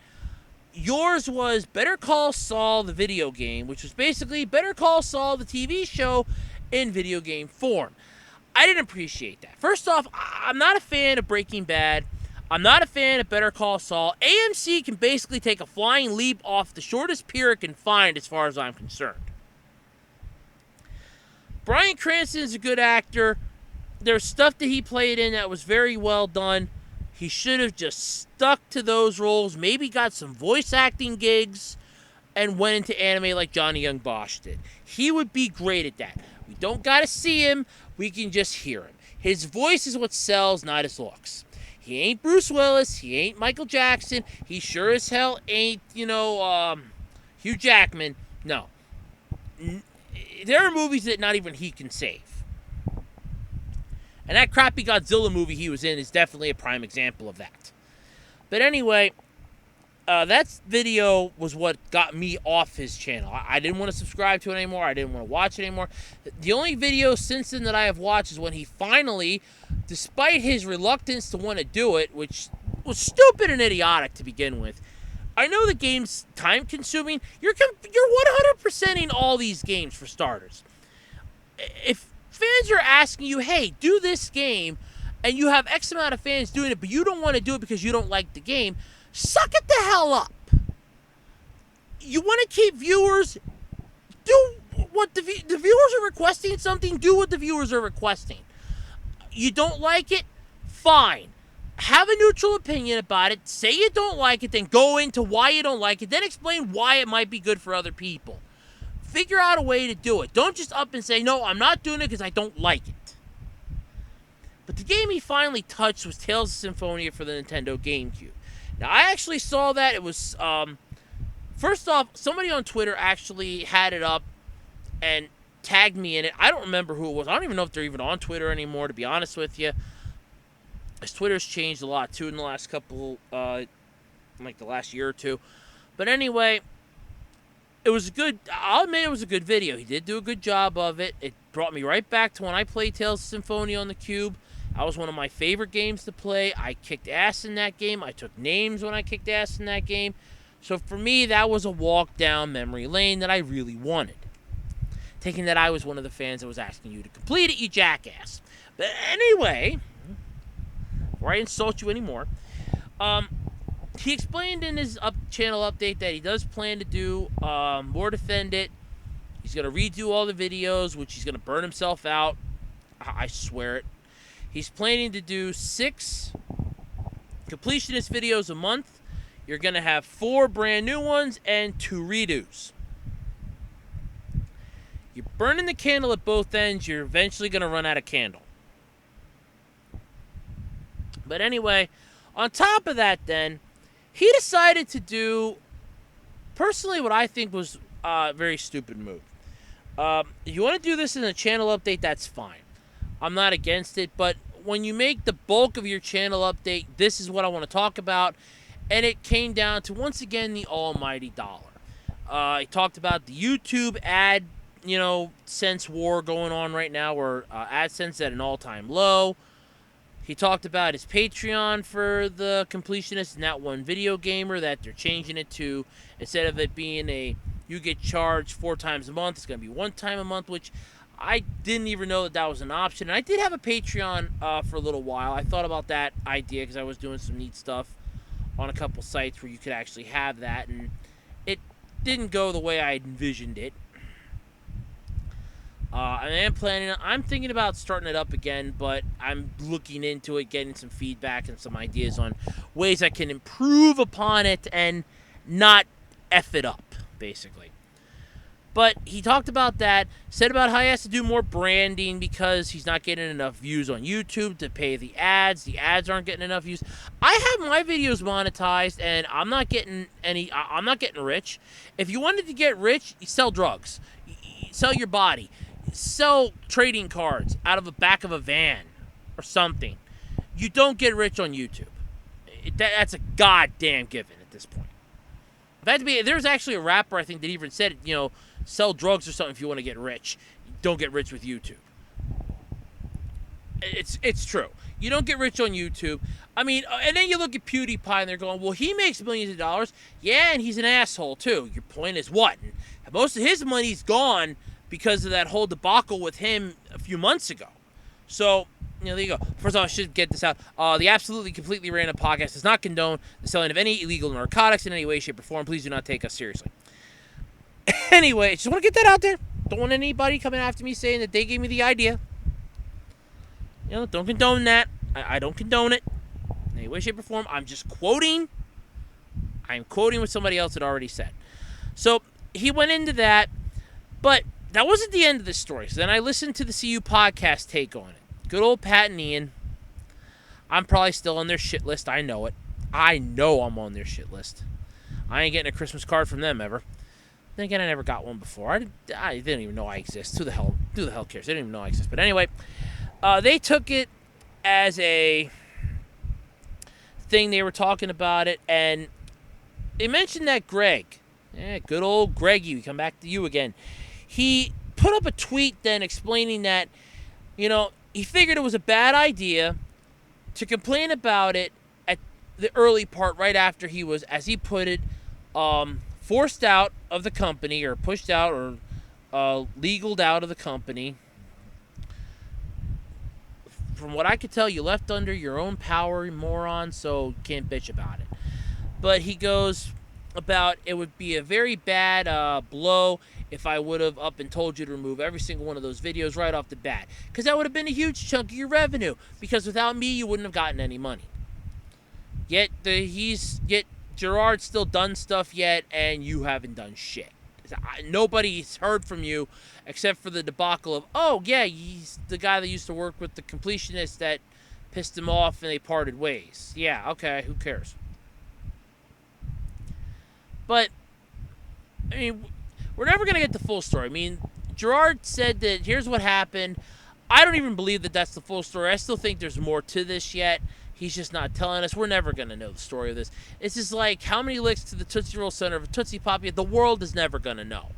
Yours was Better Call Saul, the video game, which was basically Better Call Saul, the TV show, in video game form. I didn't appreciate that. First off, I'm not a fan of Breaking Bad. I'm not a fan of Better Call Saul. AMC can basically take a flying leap off the shortest pier it can find as far as I'm concerned. Bryan Cranston is a good actor. There's stuff that he played in that was very well done. He should have just stuck to those roles, maybe got some voice acting gigs, and went into anime like Johnny Young Bosch did. He would be great at that. We don't gotta see him, we can just hear him. His voice is what sells, not his looks. He ain't Bruce Willis, he ain't Michael Jackson, he sure as hell ain't, Hugh Jackman. No. There are movies that not even he can save. And that crappy Godzilla movie he was in is definitely a prime example of that. But anyway, that video was what got me off his channel. I didn't want to subscribe to it anymore. I didn't want to watch it anymore. The only video since then that I have watched is when he finally, despite his reluctance to want to do it, which was stupid and idiotic to begin with. I know the game's time-consuming. You're 100%ing all these games for starters. If fans are asking you, hey, do this game, and you have X amount of fans doing it, but you don't want to do it because you don't like the game, suck it the hell up. You want to keep viewers, do what the viewers are requesting something, do what the viewers are requesting. You don't like it? Fine. Have a neutral opinion about it. Say you don't like it, then go into why you don't like it, then explain why it might be good for other people. Figure out a way to do it. Don't just up and say, no, I'm not doing it because I don't like it. But the game he finally touched was Tales of Symphonia for the Nintendo GameCube. Now, I actually saw that. It was, first off, somebody on Twitter actually had it up and tagged me in it. I don't remember who it was. I don't even know if they're even on Twitter anymore, to be honest with you. His Twitter's changed a lot, too, in the last couple, like the last year or two. But anyway, it was a good, I'll admit it was a good video. He did do a good job of it. It brought me right back to when I played Tales of Symphonia on the Cube. That was one of my favorite games to play. I kicked ass in that game. I took names when I kicked ass in that game. So for me, that was a walk down memory lane that I really wanted. Taking that I was one of the fans that was asking you to complete it, you jackass. But anyway, before I insult you anymore, he explained in his channel update that he does plan to do more Defend It. He's going to redo all the videos, which he's going to burn himself out. I swear it. He's planning to do 6 completionist videos a month. You're going to have 4 brand new ones and 2 redos. You're burning the candle at both ends. You're eventually going to run out of candle. But anyway, on top of that then, he decided to do, personally, what I think was a very stupid move. If you want to do this in a channel update, that's fine. I'm not against it, but when you make the bulk of your channel update, this is what I want to talk about. And it came down to, once again, the almighty dollar. He talked about the YouTube ad, sense war going on right now, where AdSense at an all-time low. He talked about his Patreon for the completionist and that one video gamer, that they're changing it to, instead of it being you get charged 4 times a month, it's going to be 1 time a month, which I didn't even know that was an option. And I did have a Patreon for a little while. I thought about that idea because I was doing some neat stuff on a couple sites where you could actually have that, and it didn't go the way I envisioned it. I'm thinking about starting it up again, but I'm looking into it, getting some feedback and some ideas on ways I can improve upon it and not F it up, basically. But he talked about that, said about how he has to do more branding because he's not getting enough views on YouTube to pay the ads. The ads aren't getting enough views. I have my videos monetized, and I'm not getting rich. If you wanted to get rich, you sell drugs. You sell your body. Sell trading cards out of the back of a van or something. You don't get rich on YouTube. That's a goddamn given at this point. There's actually a rapper, I think, that even said, sell drugs or something if you want to get rich. Don't get rich with YouTube. It's true. You don't get rich on YouTube. I mean, and then you look at PewDiePie and they're going, well, he makes millions of dollars. Yeah, and he's an asshole too. Your point is what? And most of his money's gone because of that whole debacle with him a few months ago. So, there you go. First of all, I should get this out. The Absolutely Completely Random podcast does not condone the selling of any illegal narcotics in any way, shape, or form. Please do not take us seriously. Anyway, just want to get that out there. Don't want anybody coming after me saying that they gave me the idea. Don't condone that. I don't condone it in any way, shape, or form. I'm just quoting. I'm quoting what somebody else had already said. So, he went into that, but that wasn't the end of the story. So then I listened to the CU podcast take on it. Good old Pat and Ian. I'm probably still on their shit list. I know it. I know I'm on their shit list. I ain't getting a Christmas card from them ever. Then again, I never got one before. I didn't even know I exist. Who the hell cares? They didn't even know I exist. But anyway, they took it as a thing. They were talking about it, and they mentioned that Greg, good old Greggy, we come back to you again. He put up a tweet then explaining that, he figured it was a bad idea to complain about it at the early part, right after he was, as he put it, forced out of the company, or pushed out, or legaled out of the company. From what I could tell, you left under your own power, you moron, so can't bitch about it. But he goes about it would be a very bad blow if I would have up and told you to remove every single one of those videos right off the bat. Because that would have been a huge chunk of your revenue. Because without me, you wouldn't have gotten any money. Yet Gerard's still done stuff yet, and you haven't done shit. Nobody's heard from you except for the debacle of, oh, yeah, he's the guy that used to work with the completionist that pissed him off and they parted ways. Yeah, okay, who cares? But, I mean, we're never going to get the full story. I mean, Gerard said that here's what happened. I don't even believe that that's the full story. I still think there's more to this yet. He's just not telling us. We're never going to know the story of this. It's just like how many licks to the Tootsie Roll Center of a Tootsie Pop, yet the world is never going to know.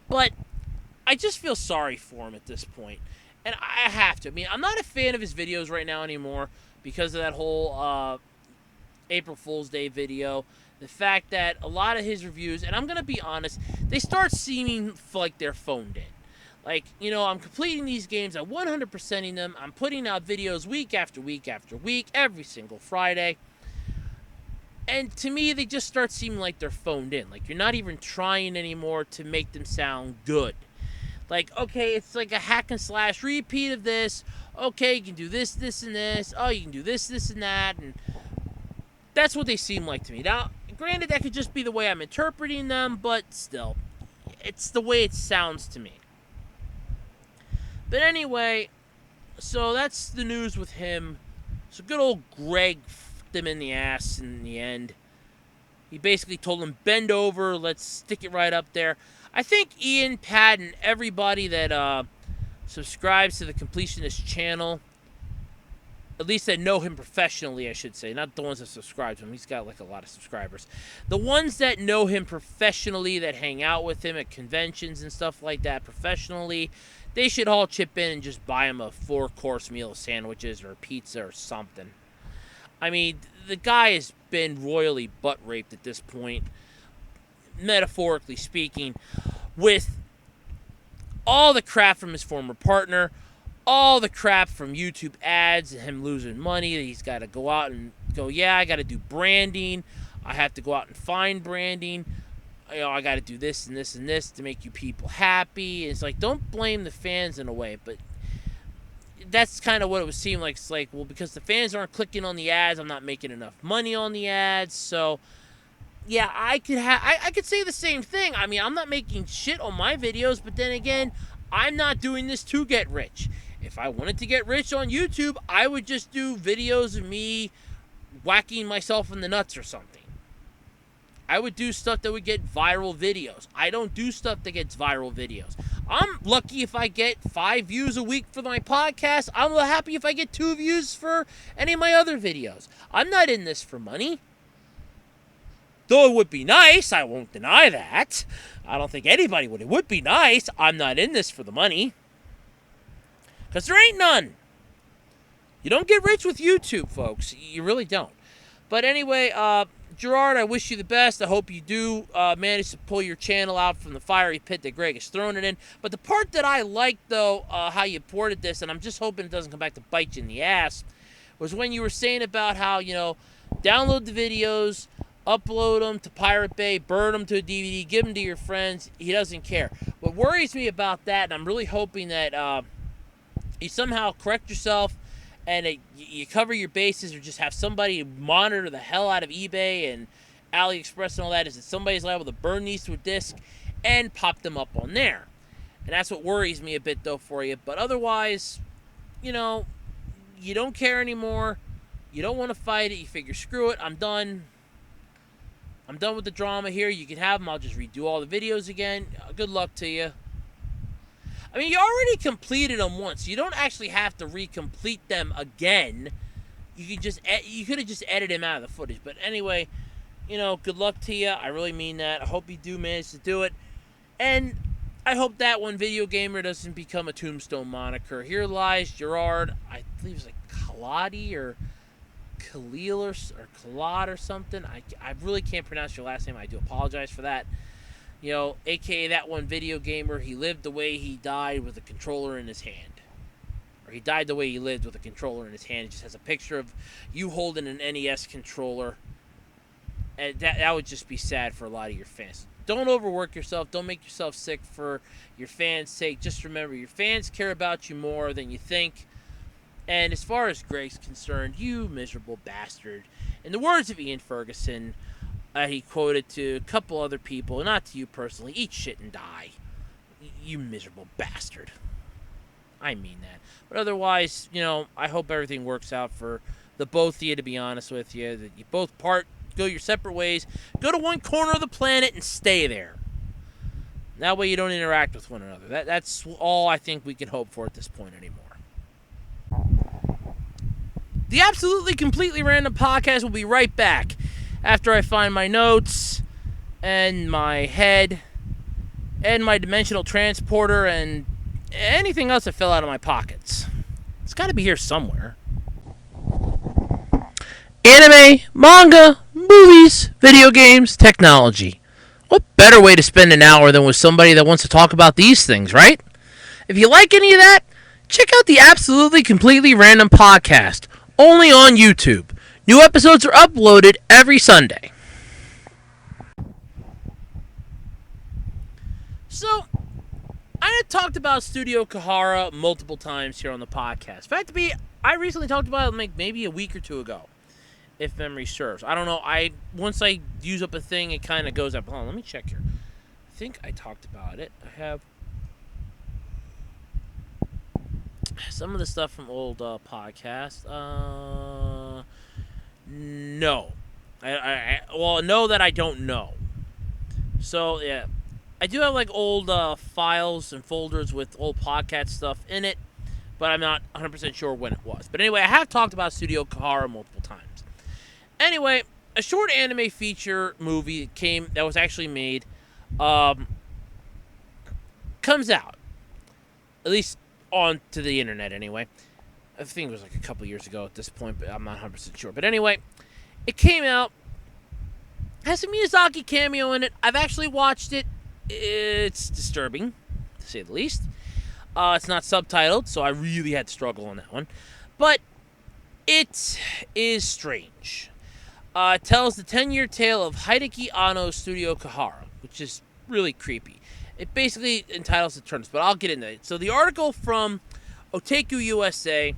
But I just feel sorry for him at this point. And I have to. I mean, I'm not a fan of his videos right now anymore because of that whole April Fool's Day video. The fact that a lot of his reviews, and I'm going to be honest, they start seeming like they're phoned in. Like, I'm completing these games, I'm 100%ing them, I'm putting out videos week after week after week, every single Friday. And to me, they just start seeming like they're phoned in. Like, you're not even trying anymore to make them sound good. Like, okay, it's like a hack and slash repeat of this. Okay, you can do this, this, and this. Oh, you can do this, this, and that. And that's what they seem like to me. Now, granted, that could just be the way I'm interpreting them, but still, it's the way it sounds to me. But anyway, so that's the news with him. So good old Greg f***ed him in the ass in the end. He basically told him, bend over, let's stick it right up there. I think Ian, Pat, and everybody that subscribes to the Completionist channel, at least that know him professionally, I should say, not the ones that subscribe to him. He's got like a lot of subscribers. The ones that know him professionally, that hang out with him at conventions and stuff like that professionally, they should all chip in and just buy him a 4-course meal of sandwiches or a pizza or something. I mean, the guy has been royally butt-raped at this point, metaphorically speaking, with all the crap from his former partner, all the crap from YouTube ads and him losing money. He's got to go out and go, yeah, I got to do branding. I have to go out and find branding. I got to do this and this and this to make you people happy. It's like, don't blame the fans in a way, but that's kind of what it would seem like. It's like, well, because the fans aren't clicking on the ads, I'm not making enough money on the ads. So, yeah, I could say the same thing. I mean, I'm not making shit on my videos, but then again, I'm not doing this to get rich. If I wanted to get rich on YouTube, I would just do videos of me whacking myself in the nuts or something. I would do stuff that would get viral videos. I don't do stuff that gets viral videos. I'm lucky if I get 5 views a week for my podcast. I'm happy if I get 2 views for any of my other videos. I'm not in this for money. Though it would be nice, I won't deny that. I don't think anybody would. It would be nice. I'm not in this for the money. Because there ain't none. You don't get rich with YouTube, folks. You really don't. But anyway, Gerard, I wish you the best. I hope you do manage to pull your channel out from the fiery pit that Greg has thrown it in. But the part that I liked, though, how you ported this, and I'm just hoping it doesn't come back to bite you in the ass, was when you were saying about how, download the videos, upload them to Pirate Bay, burn them to a DVD, give them to your friends. He doesn't care. What worries me about that, and I'm really hoping that you somehow correct yourself and you cover your bases, or just have somebody monitor the hell out of eBay and AliExpress and all that, is that somebody's liable to burn these to a disc and pop them up on there. And that's what worries me a bit, though, for you. But otherwise, you don't care anymore. You don't want to fight it. You figure, screw it, I'm done. I'm done with the drama here. You can have them. I'll just redo all the videos again. Good luck to you. I mean, you already completed them once. You don't actually have to recomplete them again. You could have just edited them out of the footage. But anyway, good luck to you. I really mean that. I hope you do manage to do it. And I hope that one video gamer doesn't become a tombstone moniker. Here lies Gerard. I believe it's like Kaladi or Khalil or Khalad or something. I really can't pronounce your last name. I do apologize for that. A.k.a. that one video gamer, he lived the way he died with a controller in his hand. Or he died the way he lived with a controller in his hand. It just has a picture of you holding an NES controller. And that would just be sad for a lot of your fans. Don't overwork yourself. Don't make yourself sick for your fans' sake. Just remember, your fans care about you more than you think. And as far as Greg's concerned, you miserable bastard. In the words of Ian Ferguson, he quoted to a couple other people, not to you personally, eat shit and die. You miserable bastard. I mean that. But otherwise, I hope everything works out for the both of you, to be honest with you. That you both go your separate ways, go to one corner of the planet and stay there. That way you don't interact with one another. That's all I think we can hope for at this point anymore. The Absolutely Completely Random Podcast will be right back after I find my notes and my head and my dimensional transporter and anything else that fell out of my pockets. It's got to be here somewhere. Anime, manga, movies, video games, technology. What better way to spend an hour than with somebody that wants to talk about these things, right? If you like any of that, check out the Absolutely Completely Random Podcast, only on YouTube. New episodes are uploaded every Sunday. So, I had talked about Studio Kahara multiple times here on the podcast. In fact, I recently talked about it maybe a week or two ago, if memory serves. I don't know. Once I use up a thing, it kind of goes up. Hold on, let me check here. I think I talked about it. I have some of the stuff from old podcasts. No. Well, know that I don't know. So, yeah. I do have like old files and folders with old podcast stuff in it, but I'm not 100% sure when it was. But anyway, I have talked about Studio Kahara multiple times. Anyway, a short anime feature movie that was actually made comes out. At least onto the internet anyway. I think it was like a couple years ago at this point, but I'm not 100% sure. But anyway, it came out. Has a Miyazaki cameo in it. I've actually watched it. It's disturbing, to say the least. It's not subtitled, so I really had to struggle on that one. But it is strange. It tells the 10-year tale of Hideki Anno's Studio Kahara, which is really creepy. It basically entitles the terms, but I'll get into it. So the article from Otaku USA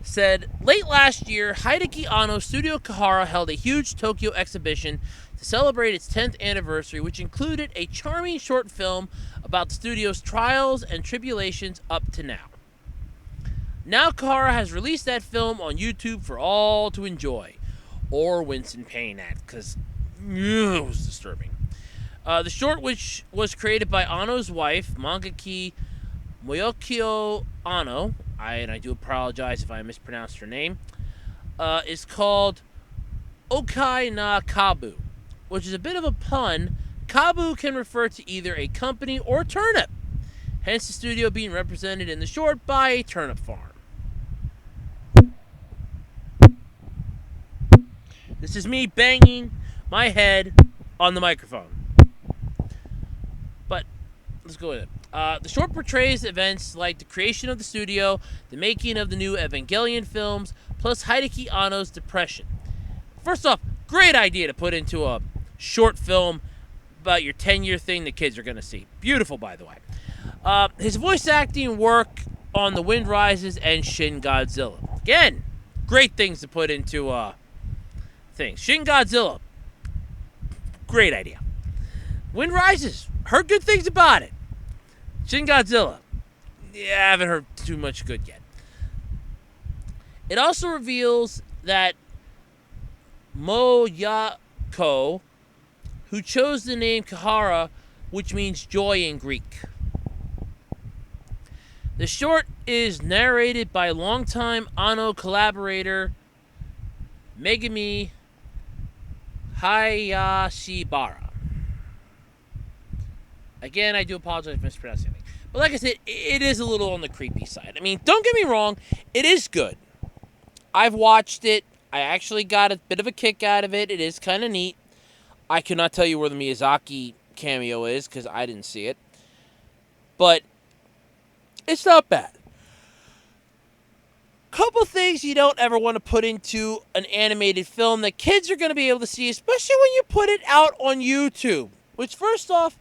said, late last year, Hideki Anno's Studio Kahara held a huge Tokyo exhibition to celebrate its 10th anniversary, which included a charming short film about the studio's trials and tribulations up to now. Now Kahara has released that film on YouTube for all to enjoy, or wince in pain at, because it was disturbing. The short, which was created by Anno's wife, mangaka Moyokio Anno, and I do apologize if I mispronounced her name, is called Okai na Kabu, which is a bit of a pun. Kabu can refer to either a company or turnip, hence the studio being represented in the short by a turnip farm. This is me banging my head on the microphone. But let's go with it. The short portrays events like the creation of the studio, the making of the new Evangelion films, plus Hideki Anno's depression. First off, great idea to put into a short film about your 10-year thing the kids are going to see. Beautiful, by the way. His voice acting work on The Wind Rises and Shin Godzilla. Again, great things to put into things. Shin Godzilla, great idea. Wind Rises, heard good things about it. Shin Godzilla, yeah, I haven't heard too much good yet. It also reveals that Moyako, who chose the name Kahara, which means joy in Greek. The short is narrated by longtime Anno collaborator Megumi Hayashibara. Again, I do apologize for mispronouncing anything. But like I said, it is a little on the creepy side. I mean, don't get me wrong, it is good. I've watched it. I actually got a bit of a kick out of it. It is kind of neat. I cannot tell you where the Miyazaki cameo is because I didn't see it. But it's not bad. Couple things you don't ever want to put into an animated film that kids are going to be able to see, especially when you put it out on YouTube. Which, first off,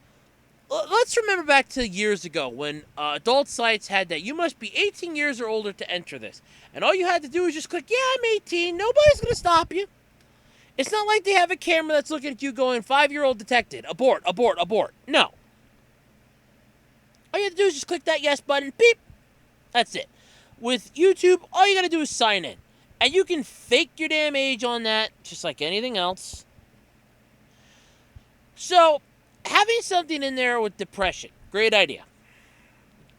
let's remember back to years ago when adult sites had that you must be 18 years or older to enter this. And all you had to do was just click, yeah, I'm 18. Nobody's going to stop you. It's not like they have a camera that's looking at you going, 5-year-old detected. Abort, abort, abort. No. All you have to do is just click that yes button. Beep. That's it. With YouTube, all you got to do is sign in. And you can fake your damn age on that, just like anything else. So, having something in there with depression, great idea.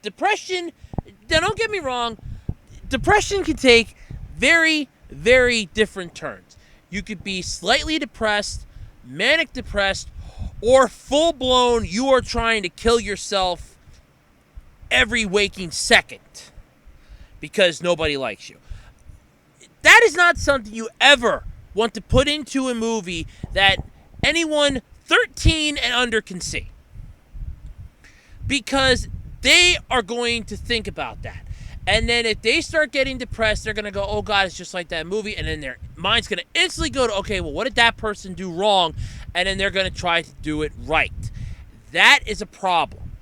Depression, now don't get me wrong, depression can take very, very different turns. You could be slightly depressed, manic depressed, or full blown, you are trying to kill yourself every waking second because nobody likes you. That is not something you ever want to put into a movie that anyone 13 and under can see. Because they are going to think about that. And then if they start getting depressed, they're going to go, oh, God, it's just like that movie. And then their mind's going to instantly go to, okay, well, what did that person do wrong? And then they're going to try to do it right. That is a problem.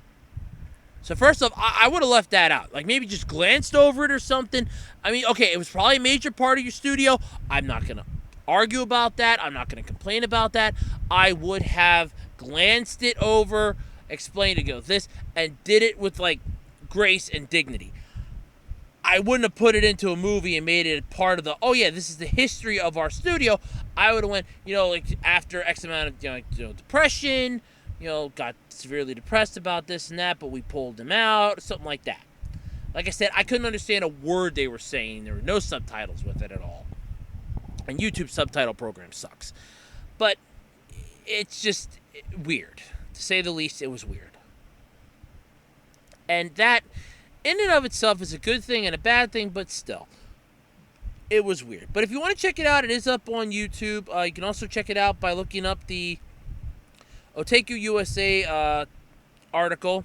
So first off, I would have left that out. Like maybe just glanced over it or something. I mean, okay, it was probably a major part of your studio. I'm not going to argue about that. I'm not going to complain about that. I would have glanced it over, explained it, go this, and did it with like grace and dignity. I wouldn't have put it into a movie and made it part of the, oh yeah, this is the history of our studio. I would have went, like after X amount of depression, got severely depressed about this and that, but we pulled him out, something like that. Like I said, I couldn't understand a word they were saying. There were no subtitles with it at all. And YouTube subtitle program sucks. But it's just weird. To say the least, it was weird. And that, in and of itself, is a good thing and a bad thing, but still, it was weird. But if you want to check it out, it is up on YouTube. You can also check it out by looking up the Otaku USA article.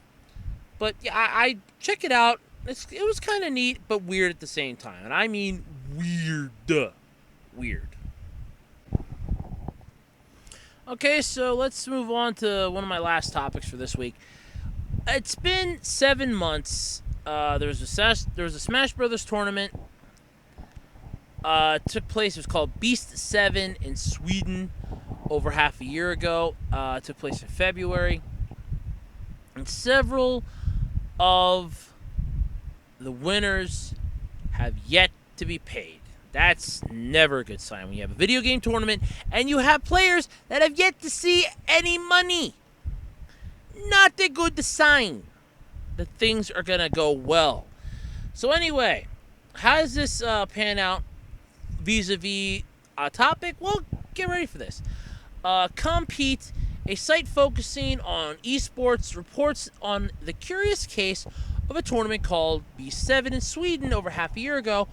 But yeah, I check it out. It was kind of neat, but weird at the same time. And I mean weird. Weird. Okay, so let's move on to one of my last topics for this week. It's been 7 months. There was a Smash Brothers tournament. Took place. It was called Beast 7 in Sweden over half a year ago. Took place in February. And several of the winners have yet to be paid. That's never a good sign when you have a video game tournament and you have players that have yet to see any money. Not a good sign that things are going to go well. So anyway, how does this pan out vis-a-vis a topic? Well, get ready for this. Compete, a site focusing on esports, reports on the curious case of a tournament called B7 in Sweden over half a year ago.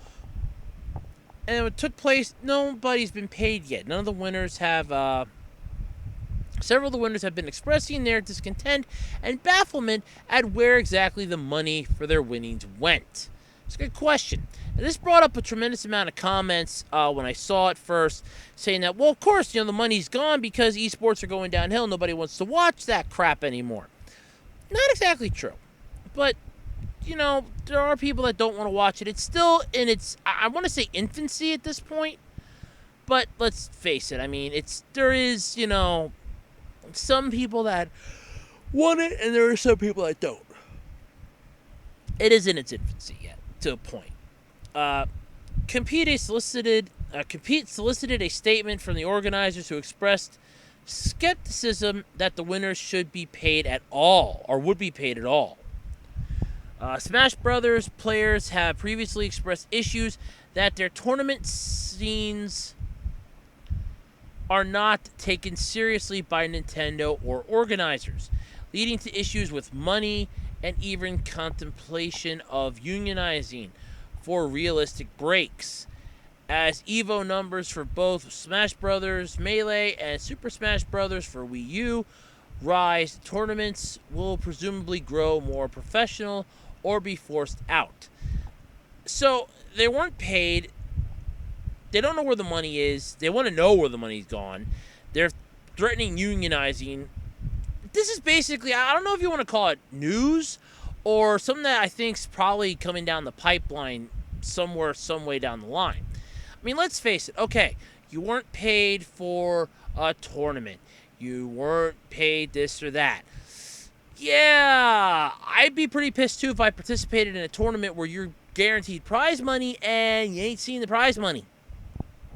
And it took place, nobody's been paid yet. None of the winners have, several of the winners have been expressing their discontent and bafflement at where exactly the money for their winnings went. It's a good question. And this brought up a tremendous amount of comments when I saw it first, saying that, well, of course, the money's gone because esports are going downhill. Nobody wants to watch that crap anymore. Not exactly true. But, there are people that don't want to watch it. It's still in its, I want to say infancy at this point. But let's face it. I mean, there is, some people that want it and there are some people that don't. It is in its infancy yet, to a point. Compete solicited a statement from the organizers who expressed skepticism that the winners should be paid at all, or would be paid at all. Smash Brothers players have previously expressed issues that their tournament scenes are not taken seriously by Nintendo or organizers, leading to issues with money and even contemplation of unionizing for realistic breaks. As EVO numbers for both Smash Bros. Melee and Super Smash Bros. For Wii U rise, tournaments will presumably grow more professional or be forced out. So, they weren't paid. They don't know where the money is. They want to know where the money's gone. They're threatening unionizing. This is basically, I don't know if you want to call it news or something that I think is probably coming down the pipeline somewhere, some way down the line. I mean, let's face it. Okay, you weren't paid for a tournament. You weren't paid this or that. Yeah, I'd be pretty pissed too if I participated in a tournament where you're guaranteed prize money and you ain't seen the prize money.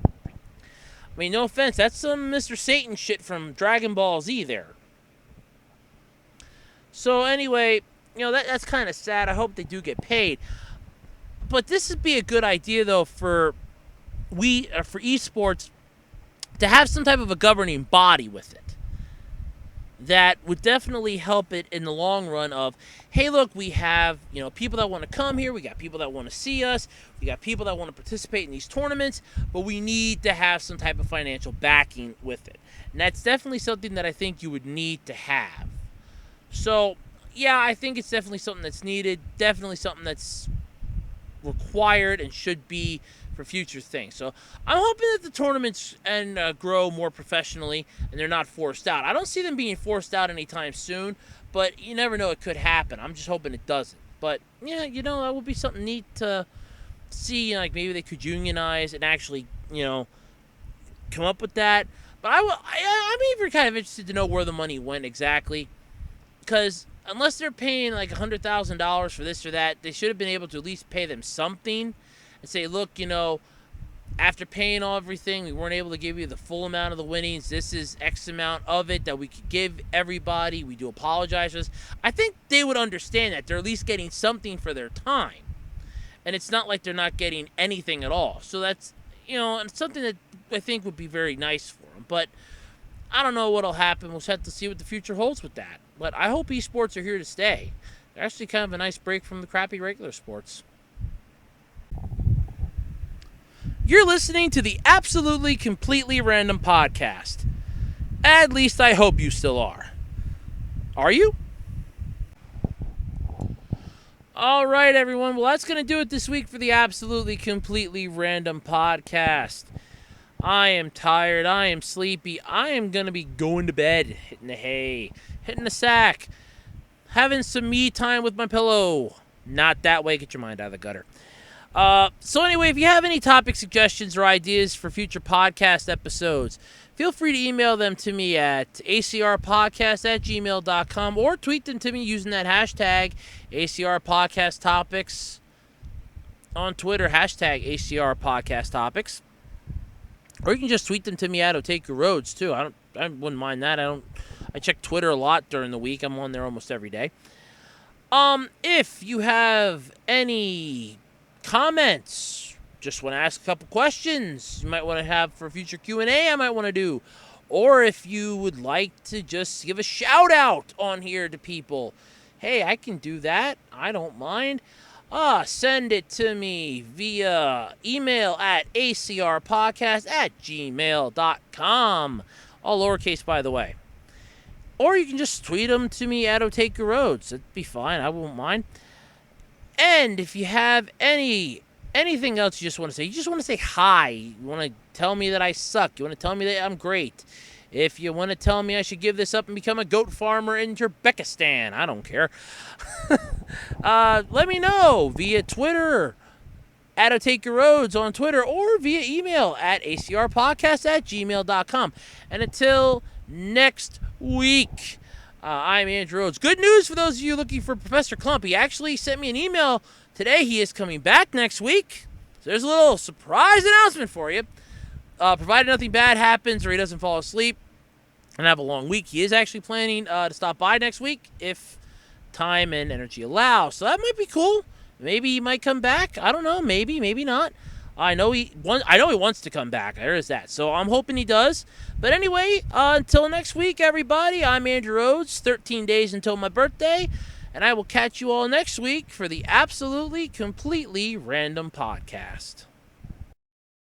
I mean, no offense, that's some Mr. Satan shit from Dragon Ball Z there. So anyway, that's kind of sad. I hope they do get paid. But this would be a good idea though for esports to have some type of a governing body with it that would definitely help it in the long run of, hey, look, we have, people that want to come here. We got people that want to see us. We got people that want to participate in these tournaments, but we need to have some type of financial backing with it. And that's definitely something that I think you would need to have. So, yeah, I think it's definitely something that's needed. Definitely something that's required and should be for future things. So I'm hoping that the tournaments grow more professionally and they're not forced out. I don't see them being forced out anytime soon, but you never know, it could happen. I'm just hoping it doesn't. But yeah, that would be something neat to see. Like maybe they could unionize and actually, come up with that. But I'm even kind of interested to know where the money went exactly, because unless they're paying like $100,000 for this or that, they should have been able to at least pay them something. And say, look, after paying all everything, we weren't able to give you the full amount of the winnings. This is X amount of it that we could give everybody. We do apologize for this. I think they would understand that. They're at least getting something for their time. And it's not like they're not getting anything at all. So that's, something that I think would be very nice for them. But I don't know what'll happen. We'll just have to see what the future holds with that. But I hope esports are here to stay. They're actually kind of a nice break from the crappy regular sports. You're listening to the Absolutely Completely Random Podcast. At least I hope you still are. Are you? All right, everyone. Well, that's going to do it this week for the Absolutely Completely Random Podcast. I am tired. I am sleepy. I am going to be going to bed, hitting the hay, hitting the sack, having some me time with my pillow. Not that way. Get your mind out of the gutter. So anyway, if you have any topic suggestions or ideas for future podcast episodes, feel free to email them to me at acrpodcast@gmail.com or tweet them to me using that hashtag ACRPodcastTopics on Twitter, hashtag ACRPodcastTopics. Or you can just tweet them to me at Otake Roads too. I wouldn't mind that. I check Twitter a lot during the week. I'm on there almost every day. If you have any comments, just want to ask a couple questions you might want to have for a future Q&A I might want to do, or if you would like to just give a shout out on here to people, hey, I can do that. I don't mind. Send it to me via email at acrpodcast@gmail.com. All lowercase, by the way. Or you can just tweet them to me at Otake Roads. That'd be fine. I won't mind. And if you have anything else you just want to say, you just want to say hi, you want to tell me that I suck, you want to tell me that I'm great, if you want to tell me I should give this up and become a goat farmer in Uzbekistan, I don't care. Let me know via Twitter at Otake Roads on Twitter, or via email at acrpodcast@gmail.com. And until next week, I'm Andrew Rhodes. Good news for those of you looking for Professor Clump. He actually sent me an email today. He is coming back next week. So there's a little surprise announcement for you. Provided nothing bad happens or he doesn't fall asleep and have a long week, he is actually planning to stop by next week if time and energy allow. So that might be cool. Maybe he might come back. I don't know. Maybe, maybe not. I know he wants to come back. There is that. So I'm hoping he does. But anyway, until next week, everybody, I'm Andrew Rhodes. 13 days until my birthday. And I will catch you all next week for the Absolutely Completely Random Podcast.